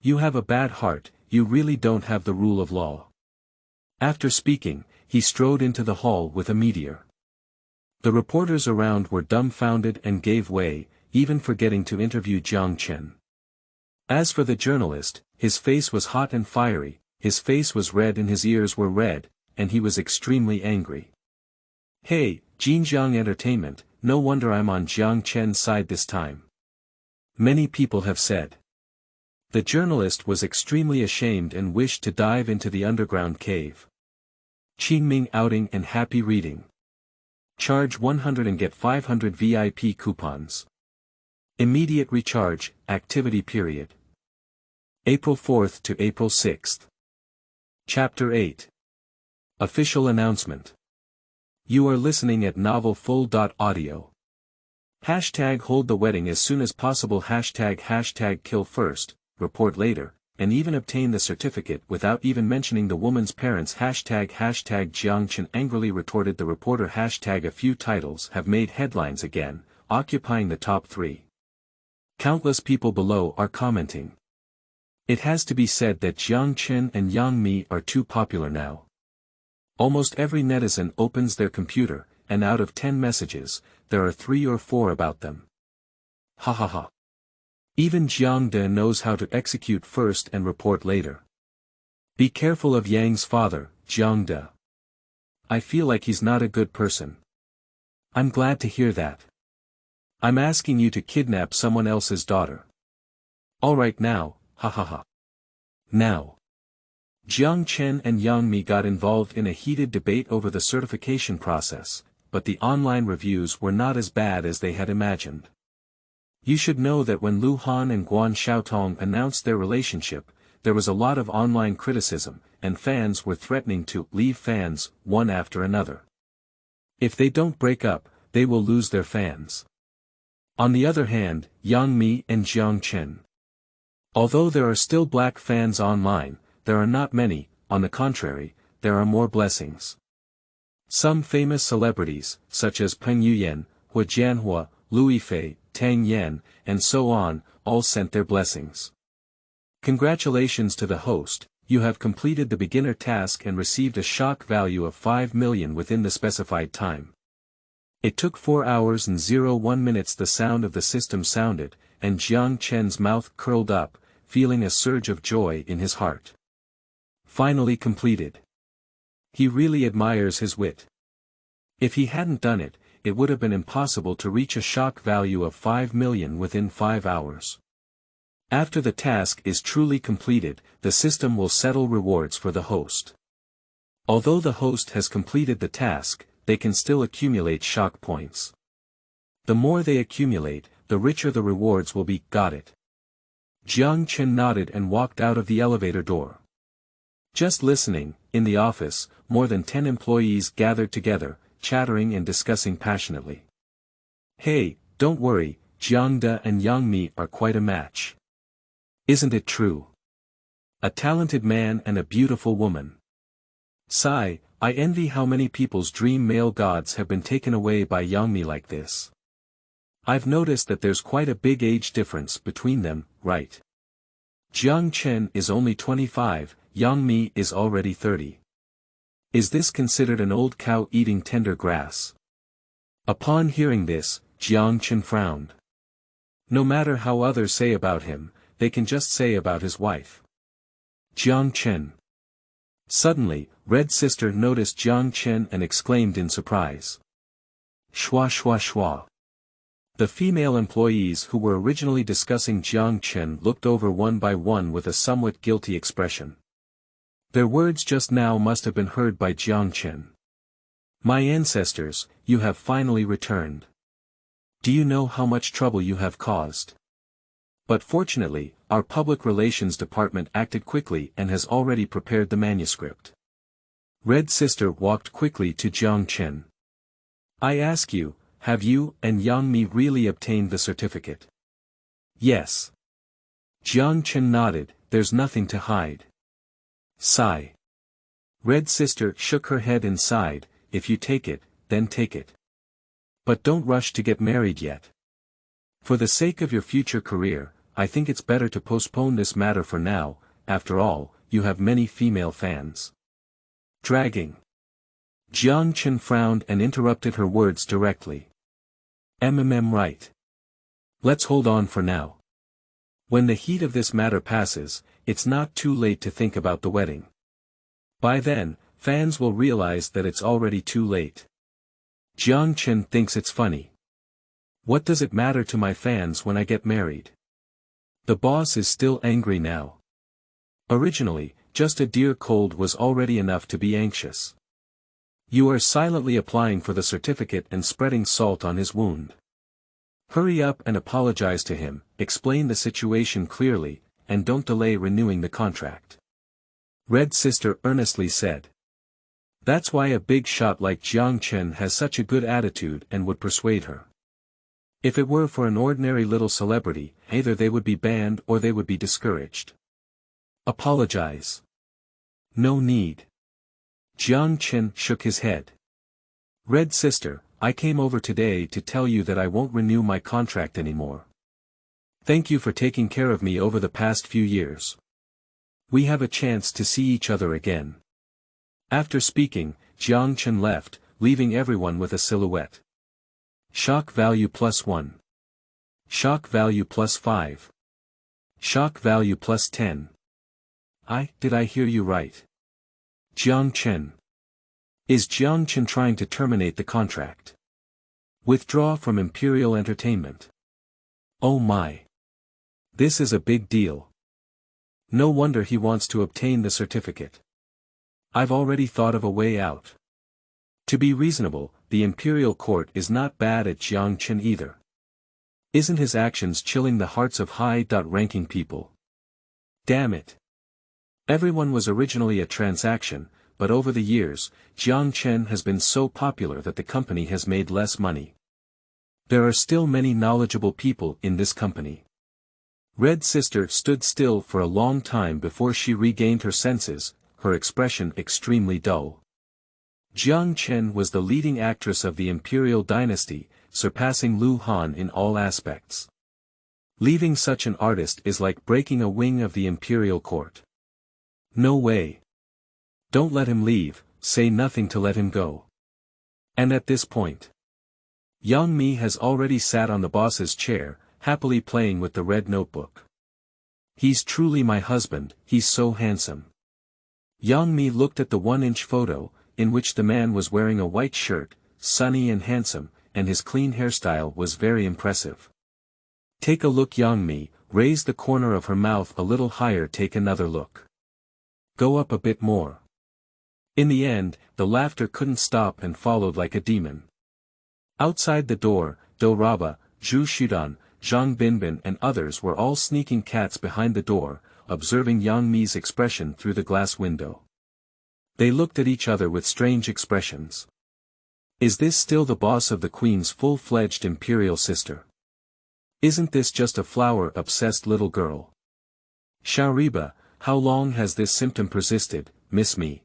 You have a bad heart, you really don't have the rule of law. After speaking, he strode into the hall with a meteor. The reporters around were dumbfounded and gave way, even forgetting to interview Jiang Chen. As for the journalist, his face was hot and fiery, his face was red and his ears were red, and he was extremely angry. Hey, Jinjiang Entertainment, no wonder I'm on Jiang Chen's side this time. Many people have said. The journalist was extremely ashamed and wished to dive into the underground cave. Qingming outing and happy reading. Charge 100 and get 500 VIP coupons. Immediate recharge, activity period. April 4th to April 6th. Chapter 8. Official announcement. You are listening at novelfull.audio. Hashtag hold the wedding as soon as possible. Hashtag kill first, report later, and even obtain the certificate without even mentioning the woman's parents. Hashtag Jiang Chen angrily retorted the reporter. Hashtag a few titles have made headlines again, occupying the top 3. Countless people below are commenting. It has to be said that Jiang Chen and Yang Mi are too popular now. Almost every netizen opens their computer, and out of 10 messages, there are 3 or 4 about them. Ha ha ha. Even Jiang De knows how to execute first and report later. Be careful of Yang's father, Jiang De. I feel like he's not a good person. I'm glad to hear that. I'm asking you to kidnap someone else's daughter. Alright now, ha ha ha. Now. Jiang Chen and Yang Mi got involved in a heated debate over the certification process, but the online reviews were not as bad as they had imagined. You should know that when Lu Han and Guan Xiaotong announced their relationship, there was a lot of online criticism, and fans were threatening to leave fans, one after another. If they don't break up, they will lose their fans. On the other hand, Yang Mi and Jiang Chen. Although there are still black fans online, there are not many. On the contrary, there are more blessings. Some famous celebrities, such as Peng Yuyan, Hua Jianhua, Lu Yifei, Tang Yan, and so on, all sent their blessings. Congratulations to the host, you have completed the beginner task and received a shock value of 5 million within the specified time. It took 4 hours and 01 minutes. The sound of the system sounded, and Jiang Chen's mouth curled up, feeling a surge of joy in his heart. Finally completed. He really admires his wit. If he hadn't done it, it would have been impossible to reach a shock value of 5 million within 5 hours. After the task is truly completed, the system will settle rewards for the host. Although the host has completed the task, they can still accumulate shock points. The more they accumulate, the richer the rewards will be. Got it. Jiang Chen nodded and walked out of the elevator door. Just listening, in the office, more than 10 employees gathered together, chattering and discussing passionately. Hey, don't worry, Jiang De and Yang Mi are quite a match. Isn't it true? A talented man and a beautiful woman. Sigh, I envy how many people's dream male gods have been taken away by Yang Mi like this. I've noticed that there's quite a big age difference between them, right? Jiang Chen is only 25, Yang Mi is already 30. Is this considered an old cow eating tender grass? Upon hearing this, Jiang Chen frowned. No matter how others say about him, they can just say about his wife. Jiang Chen. Suddenly, Red Sister noticed Jiang Chen and exclaimed in surprise. Shua shua shua. The female employees who were originally discussing Jiang Chen looked over one by one with a somewhat guilty expression. Their words just now must have been heard by Jiang Chen. My ancestors, you have finally returned. Do you know how much trouble you have caused? But fortunately, our public relations department acted quickly and has already prepared the manuscript. Red Sister walked quickly to Jiang Chen. I ask you, have you and Yang Mi really obtained the certificate? Yes. Jiang Chen nodded, there's nothing to hide. Sigh. Red Sister shook her head and sighed, if you take it, then take it. But don't rush to get married yet. For the sake of your future career, I think it's better to postpone this matter for now. After all, you have many female fans. Dragging. Jiang Chen frowned and interrupted her words directly. Right. Let's hold on for now. When the heat of this matter passes, it's not too late to think about the wedding. By then, fans will realize that it's already too late. Jiang Chen thinks it's funny. What does it matter to my fans when I get married? The boss is still angry now. Originally, just a dear cold was already enough to be anxious. You are silently applying for the certificate and spreading salt on his wound. Hurry up and apologize to him, explain the situation clearly, and don't delay renewing the contract. Red Sister earnestly said. That's why a big shot like Jiang Chen has such a good attitude and would persuade her. If it were for an ordinary little celebrity, either they would be banned or they would be discouraged. Apologize. No need. Jiang Chen shook his head. Red Sister, I came over today to tell you that I won't renew my contract anymore. Thank you for taking care of me over the past few years. We have a chance to see each other again. After speaking, Jiang Chen left, leaving everyone with a silhouette. Shock value +1. Shock value +5. Shock value +10. Did I hear you right? Jiang Chen. Is Jiang Chen trying to terminate the contract? Withdraw from Imperial Entertainment. Oh my. This is a big deal. No wonder he wants to obtain the certificate. I've already thought of a way out. To be reasonable, the Imperial Court is not bad at Jiang Chen either. Isn't his actions chilling the hearts of high-ranking people? Damn it. Everyone was originally a transaction, but over the years, Jiang Chen has been so popular that the company has made less money. There are still many knowledgeable people in this company. Red Sister stood still for a long time before she regained her senses, her expression extremely dull. Jiang Chen was the leading actress of the Imperial dynasty, surpassing Lu Han in all aspects. Leaving such an artist is like breaking a wing of the Imperial Court. No way. Don't let him leave, say nothing to let him go. And at this point, Yang Mi has already sat on the boss's chair, happily playing with the red notebook. He's truly my husband, he's so handsome. Yang Mi looked at the 1-inch photo, in which the man was wearing a white shirt, sunny and handsome, and his clean hairstyle was very impressive. Take a look. Yang Mi, raise the corner of her mouth a little higher. Take another look. Go up a bit more. In the end, the laughter couldn't stop and followed like a demon. Outside the door, Do-Raba, Zhu Shudan, Zhang Binbin and others were all sneaking cats behind the door, observing Yang Mi's expression through the glass window. They looked at each other with strange expressions. Is this still the boss of the Queen's full-fledged imperial sister? Isn't this just a flower-obsessed little girl? Reba, how long has this symptom persisted, Miss Mi?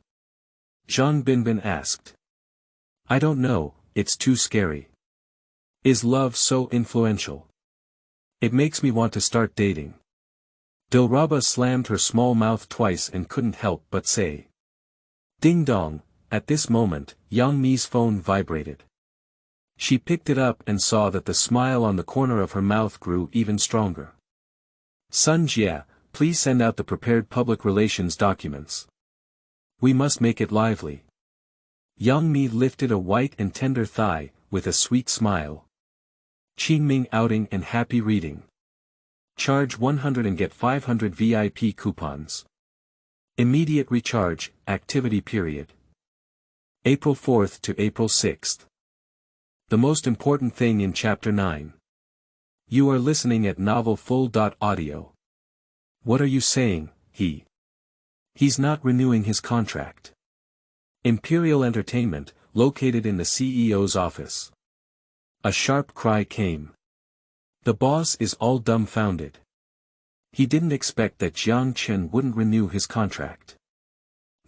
Zhang Binbin asked. I don't know, it's too scary. Is love so influential? It makes me want to start dating. Do-Raba slammed her small mouth twice and couldn't help but say. Ding dong, at this moment, Yang Mi's phone vibrated. She picked it up and saw that the smile on the corner of her mouth grew even stronger. Sun Jia, please send out the prepared public relations documents. We must make it lively. Yang Mi lifted a white and tender thigh, with a sweet smile. Qingming outing and happy reading. Charge 100 and get 500 VIP coupons. Immediate recharge, activity period. April 4th to April 6th. The most important thing in Chapter 9. You are listening at novelfull.audio. What are you saying, He's not renewing his contract. Imperial Entertainment, located in the CEO's office. A sharp cry came. The boss is all dumbfounded. He didn't expect that Jiang Chen wouldn't renew his contract.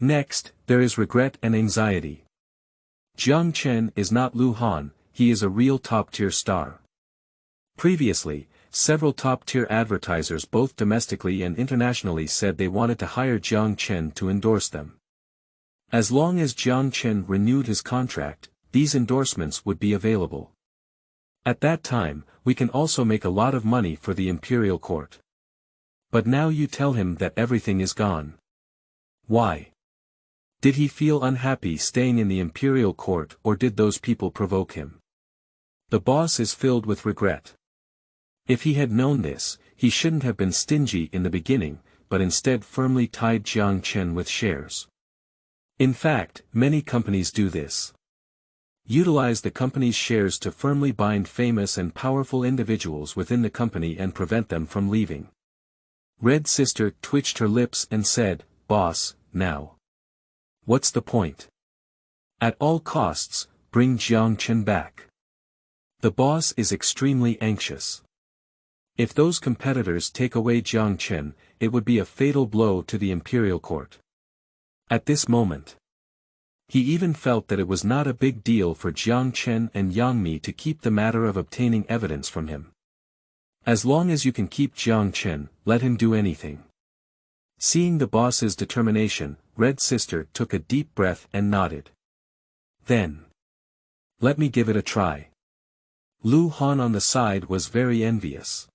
Next, there is regret and anxiety. Jiang Chen is not Lu Han, he is a real top-tier star. Previously, several top-tier advertisers both domestically and internationally said they wanted to hire Jiang Chen to endorse them. As long as Jiang Chen renewed his contract, these endorsements would be available. At that time, we can also make a lot of money for the Imperial Court. But now you tell him that everything is gone. Why? Did he feel unhappy staying in the Imperial Court, or did those people provoke him? The boss is filled with regret. If he had known this, he shouldn't have been stingy in the beginning, but instead firmly tied Jiang Chen with shares. In fact, many companies do this. Utilize the company's shares to firmly bind famous and powerful individuals within the company and prevent them from leaving. Red Sister twitched her lips and said, "Boss, now. What's the point? At all costs, bring Jiang Chen back. The boss is extremely anxious. If those competitors take away Jiang Chen, it would be a fatal blow to the imperial court." At this moment, he even felt that it was not a big deal for Jiang Chen and Yang Mi to keep the matter of obtaining evidence from him. As long as you can keep Jiang Chen, let him do anything. Seeing the boss's determination, Red Sister took a deep breath and nodded. Then, let me give it a try. Lu Han on the side was very envious.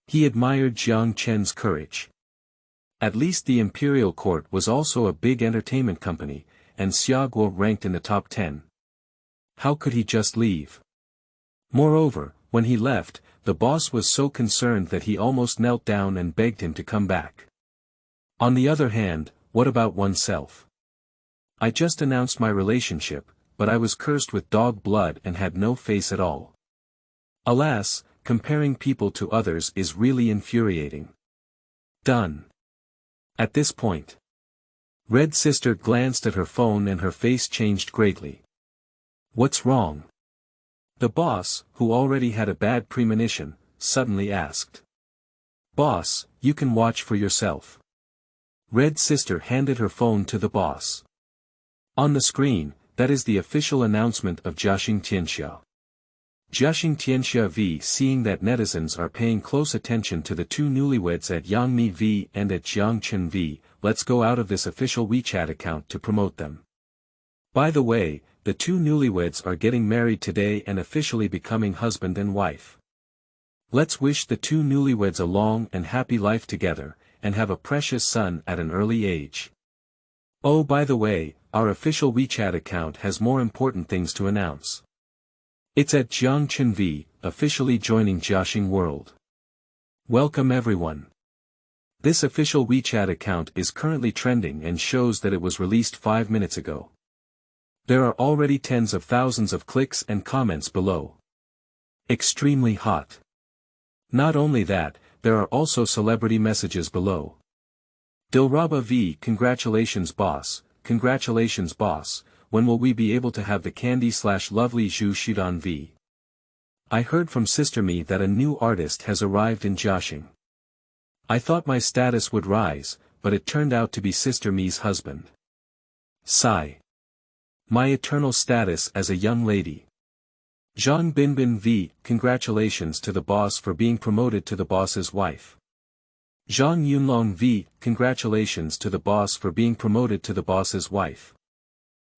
He admired Jiang Chen's courage. At least the imperial court was also a big entertainment company, and Xiaoguo ranked in the top 10. How could he just leave? Moreover, when he left, the boss was so concerned that he almost knelt down and begged him to come back. On the other hand, what about oneself? I just announced my relationship, but I was cursed with dog blood and had no face at all. Alas, comparing people to others is really infuriating. Done. At this point, Red Sister glanced at her phone and her face changed greatly. What's wrong? The boss, who already had a bad premonition, suddenly asked. Boss, you can watch for yourself. Red Sister handed her phone to the boss. On the screen, that is the official announcement of Jiaxing Tianxia. Jiaxing Tianxia V. Seeing that netizens are paying close attention to the two newlyweds at Yang Mi V and at Jiang Chen V, let's go out of this official WeChat account to promote them. By the way, the two newlyweds are getting married today and officially becoming husband and wife. Let's wish the two newlyweds a long and happy life together, and have a precious son at an early age. Oh, by the way, our official WeChat account has more important things to announce. It's at Jiang Chen V, officially joining Jiaxing World. Welcome everyone. This official WeChat account is currently trending and shows that it was released 5 minutes ago. There are already tens of thousands of clicks and comments below. Extremely hot. Not only that, there are also celebrity messages below. Dilraba V. Congratulations boss, when will we be able to have the candy/lovely Zhu Shidan V? I heard from Sister Mi that a new artist has arrived in Jiaxing. I thought my status would rise, but it turned out to be Sister Mi's husband. Sigh. My eternal status as a young lady. Zhang Binbin V. Congratulations to the boss for being promoted to the boss's wife. Zhang Yunlong V. Congratulations to the boss for being promoted to the boss's wife.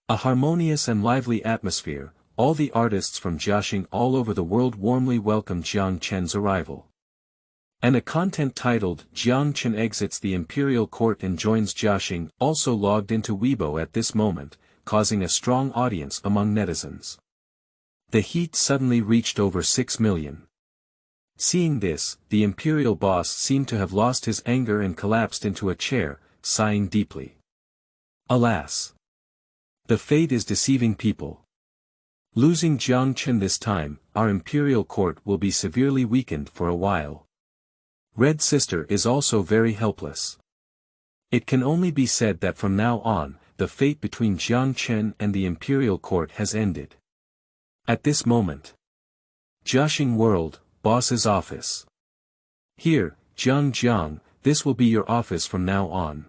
A harmonious and lively atmosphere, all the artists from Jiaxing all over the world warmly welcomed Jiang Chen's arrival. And a content titled Jiang Chen exits the imperial court and joins Jiaxing also logged into Weibo at this moment, causing a strong audience among netizens. The heat suddenly reached over 6 million. Seeing this, the imperial boss seemed to have lost his anger and collapsed into a chair, sighing deeply. Alas! The fate is deceiving people. Losing Jiang Chen this time, our imperial court will be severely weakened for a while. Red Sister is also very helpless. It can only be said that from now on, the fate between Jiang Chen and the imperial court has ended. At this moment, Jiaxing World, boss's office. Here, Jiang, this will be your office from now on.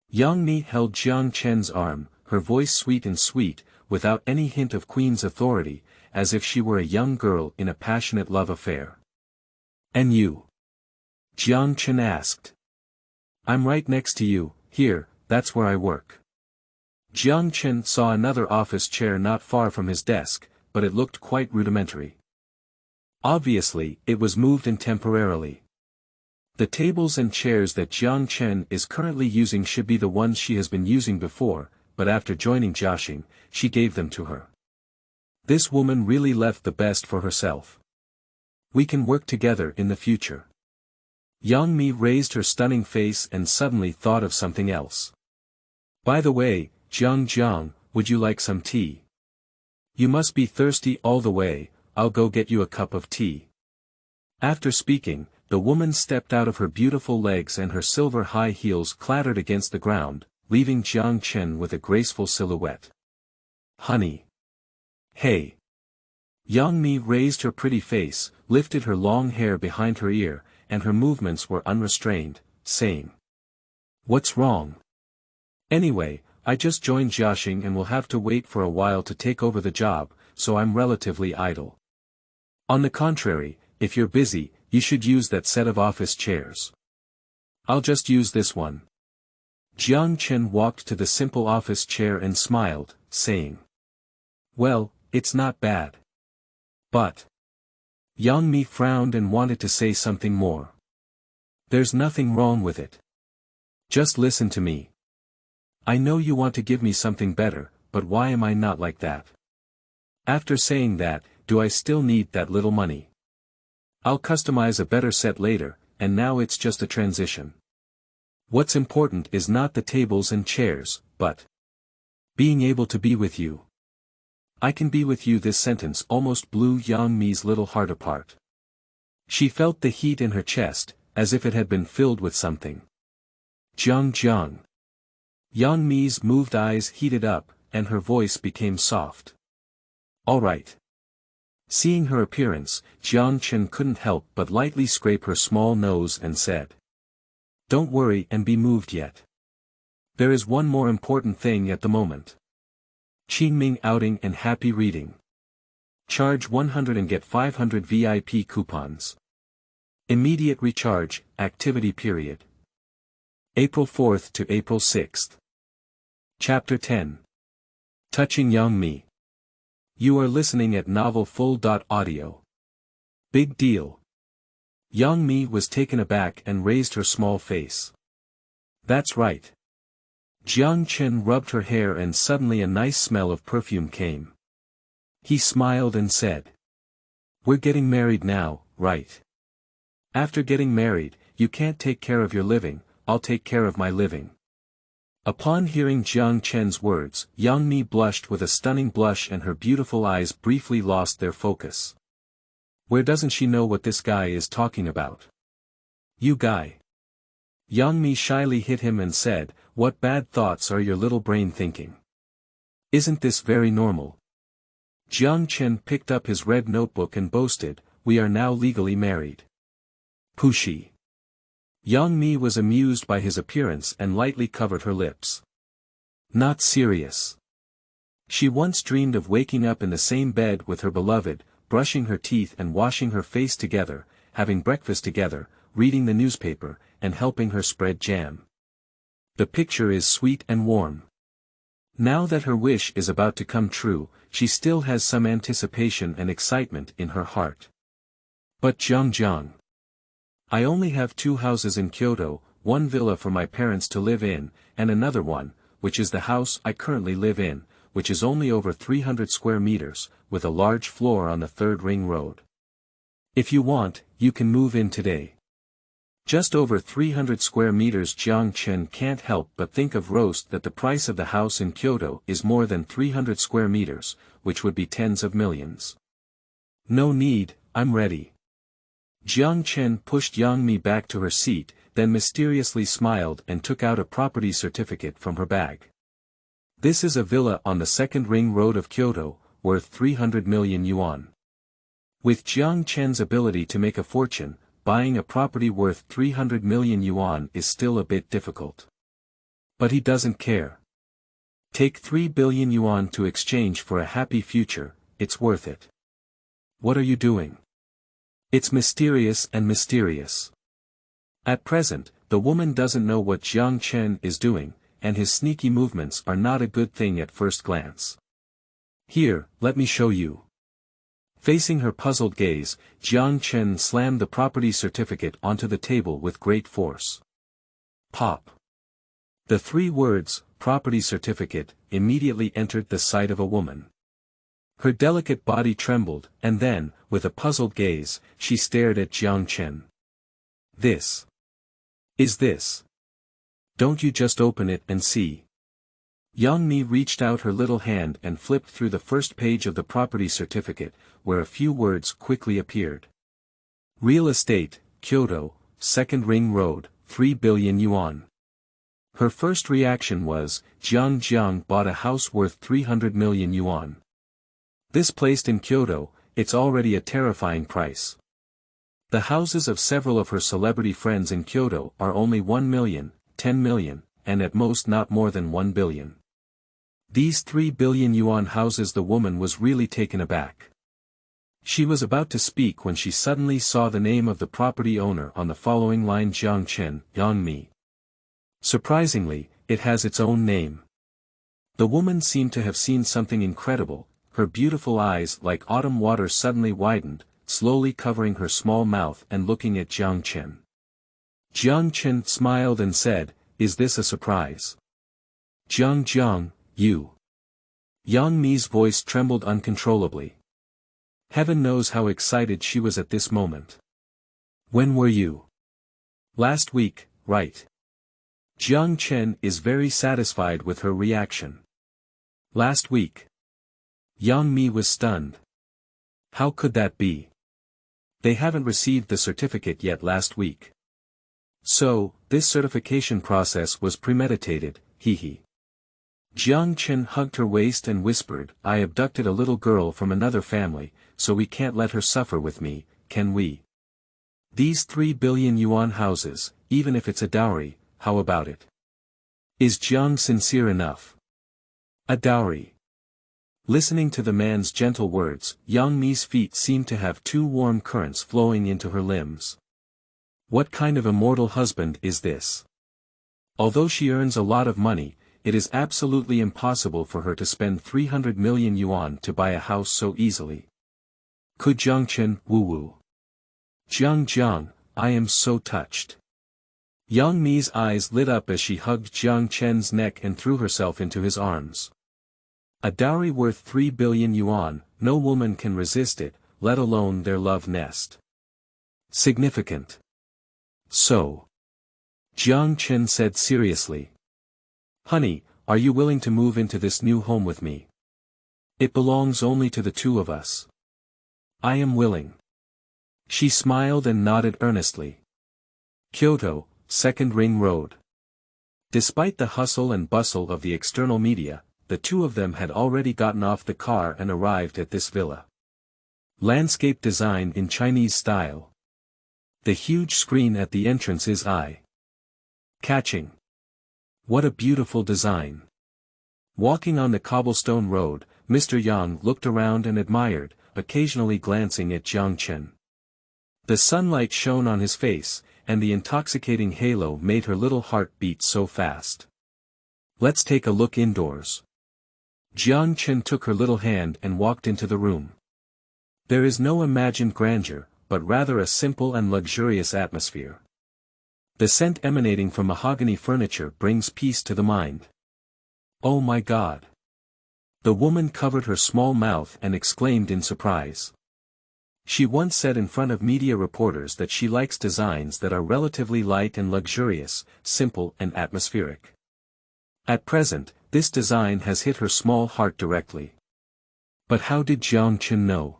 Yang Mi held Jiang Chen's arm, her voice sweet and sweet, without any hint of queen's authority, as if she were a young girl in a passionate love affair. And you? Jiang Chen asked. I'm right next to you, here, that's where I work. Jiang Chen saw another office chair not far from his desk, but it looked quite rudimentary. Obviously, it was moved in temporarily. The tables and chairs that Jiang Chen is currently using should be the ones she has been using before, but after joining Jiaxing, she gave them to her. This woman really left the best for herself. We can work together in the future. Yang Mi raised her stunning face and suddenly thought of something else. By the way, Jiang, would you like some tea? You must be thirsty all the way, I'll go get you a cup of tea. After speaking, the woman stepped out of her beautiful legs and her silver high heels clattered against the ground, leaving Jiang Chen with a graceful silhouette. Honey. Hey. Yang Mi raised her pretty face, lifted her long hair behind her ear, and her movements were unrestrained, saying. What's wrong? Anyway, I just joined Jiaxing and will have to wait for a while to take over the job, so I'm relatively idle. On the contrary, if you're busy, you should use that set of office chairs. I'll just use this one. Jiang Chen walked to the simple office chair and smiled, saying. Well, it's not bad. But. Yang Mi frowned and wanted to say something more. There's nothing wrong with it. Just listen to me. I know you want to give me something better, but why am I not like that? After saying that, do I still need that little money? I'll customize a better set later, and now it's just a transition. What's important is not the tables and chairs, but being able to be with you. I can be with you. This sentence almost blew Yang Mi's little heart apart. She felt the heat in her chest, as if it had been filled with something. Jiang. Yang Mi's moved eyes heated up, and her voice became soft. All right. Seeing her appearance, Jiang Chen couldn't help but lightly scrape her small nose and said. Don't worry and be moved yet. There is one more important thing at the moment. Qingming outing and happy reading. Charge 100 and get 500 VIP coupons. Immediate recharge, activity period. April 4th to April 6th. Chapter 10. Touching Yang Mi. You are listening at novelfull.audio. Big deal. Yang Mi was taken aback and raised her small face. That's right. Jiang Chen rubbed her hair and suddenly a nice smell of perfume came. He smiled and said. We're getting married now, right? After getting married, you can't take care of your living, I'll take care of my living. Upon hearing Jiang Chen's words, Yang Mi blushed with a stunning blush and her beautiful eyes briefly lost their focus. Where doesn't she know what this guy is talking about? You guy. Yang Mi shyly hit him and said, what bad thoughts are your little brain thinking? Isn't this very normal? Jiang Chen picked up his red notebook and boasted, we are now legally married. Pushy. Yang Mi was amused by his appearance and lightly covered her lips. Not serious. She once dreamed of waking up in the same bed with her beloved, brushing her teeth and washing her face together, having breakfast together, reading the newspaper, and helping her spread jam. The picture is sweet and warm. Now that her wish is about to come true, she still has some anticipation and excitement in her heart. But Jiang. I only have 2 houses in Kyoto, one villa for my parents to live in, and another one, which is the house I currently live in, which is only over 300 square meters, with a large floor on the 3rd ring road. If you want, you can move in today. Just over 300 square meters. Jiang Chen can't help but think of roast that the price of the house in Kyoto is more than 300 square meters, which would be tens of millions. No need, I'm ready. Jiang Chen pushed Yang Mi back to her seat, then mysteriously smiled and took out a property certificate from her bag. This is a villa on the 2nd ring road of Kyoto, worth 300 million yuan. With Jiang Chen's ability to make a fortune, buying a property worth 300 million yuan is still a bit difficult. But he doesn't care. Take 3 billion yuan to exchange for a happy future, it's worth it. What are you doing? It's mysterious and mysterious. At present, the woman doesn't know what Jiang Chen is doing, and his sneaky movements are not a good thing at first glance. Here, let me show you. Facing her puzzled gaze, Jiang Chen slammed the property certificate onto the table with great force. Pop. The 3 words, property certificate, immediately entered the sight of a woman. Her delicate body trembled, and then, with a puzzled gaze, she stared at Jiang Chen. This. Is this? Don't you just open it and see? Yang Mi reached out her little hand and flipped through the first page of the property certificate, where a few words quickly appeared. Real estate, Kyoto, 2nd Ring Road, 3 billion yuan. Her first reaction was, Jiang bought a house worth 300 million yuan. This placed in Kyoto, it's already a terrifying price. The houses of several of her celebrity friends in Kyoto are only 1 million, 10 million, and at most not more than 1 billion. These 3 billion yuan houses. The woman was really taken aback. She was about to speak when she suddenly saw the name of the property owner on the following line: Jiang Chen, Yang Mi. Surprisingly, it has its own name. The woman seemed to have seen something incredible. Her beautiful eyes like autumn water suddenly widened, slowly covering her small mouth and looking at Jiang Chen. Jiang Chen smiled and said, "Is this a surprise?" Jiang, you. Yang Mi's voice trembled uncontrollably. Heaven knows how excited she was at this moment. When were you? Last week, right? Jiang Chen is very satisfied with her reaction. Last week. Yang Mi was stunned. How could that be? They haven't received the certificate yet last week. So, this certification process was premeditated, hee. Jiang Chen hugged her waist and whispered, "I abducted a little girl from another family, so we can't let her suffer with me, can we? These 3 billion yuan houses, even if it's a dowry, how about it? Is Jiang sincere enough? A dowry." Listening to the man's gentle words, Yang Mi's feet seemed to have 2 warm currents flowing into her limbs. What kind of immortal husband is this? Although she earns a lot of money, it is absolutely impossible for her to spend 300 million yuan to buy a house so easily. Could Jiang Chen woo-woo? Jiang, I am so touched. Yang Mi's eyes lit up as she hugged Jiang Chen's neck and threw herself into his arms. A dowry worth 3 billion yuan, no woman can resist it, let alone their love nest. Significant. So. Jiang Chen said seriously. Honey, are you willing to move into this new home with me? It belongs only to the 2 of us. I am willing. She smiled and nodded earnestly. Kyoto, 2nd Ring Road. Despite the hustle and bustle of the external media, the 2 of them had already gotten off the car and arrived at this villa. Landscape design in Chinese style. The huge screen at the entrance is eye-catching. What a beautiful design. Walking on the cobblestone road, Mr. Yang looked around and admired, occasionally glancing at Jiang Chen. The sunlight shone on his face, and the intoxicating halo made her little heart beat so fast. Let's take a look indoors. Jiang Chen took her little hand and walked into the room. There is no imagined grandeur, but rather a simple and luxurious atmosphere. The scent emanating from mahogany furniture brings peace to the mind. Oh my God! The woman covered her small mouth and exclaimed in surprise. She once said in front of media reporters that she likes designs that are relatively light and luxurious, simple and atmospheric. At present, this design has hit her small heart directly. But how did Jiang Chen know?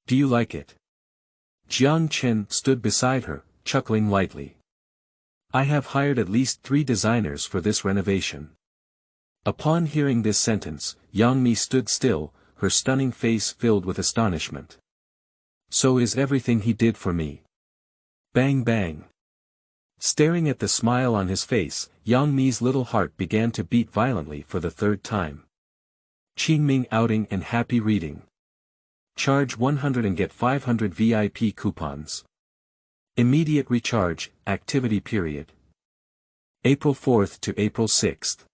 Do you like it? Jiang Chen stood beside her, chuckling lightly. I have hired at least 3 designers for this renovation. Upon hearing this sentence, Yang Mi stood still, her stunning face filled with astonishment. So is everything he did for me. Bang bang. Staring at the smile on his face, Yang Mi's little heart began to beat violently for the 3rd time. Qingming outing and happy reading. Charge 100 and get 500 VIP coupons. Immediate recharge, activity period. April 4th to April 6th.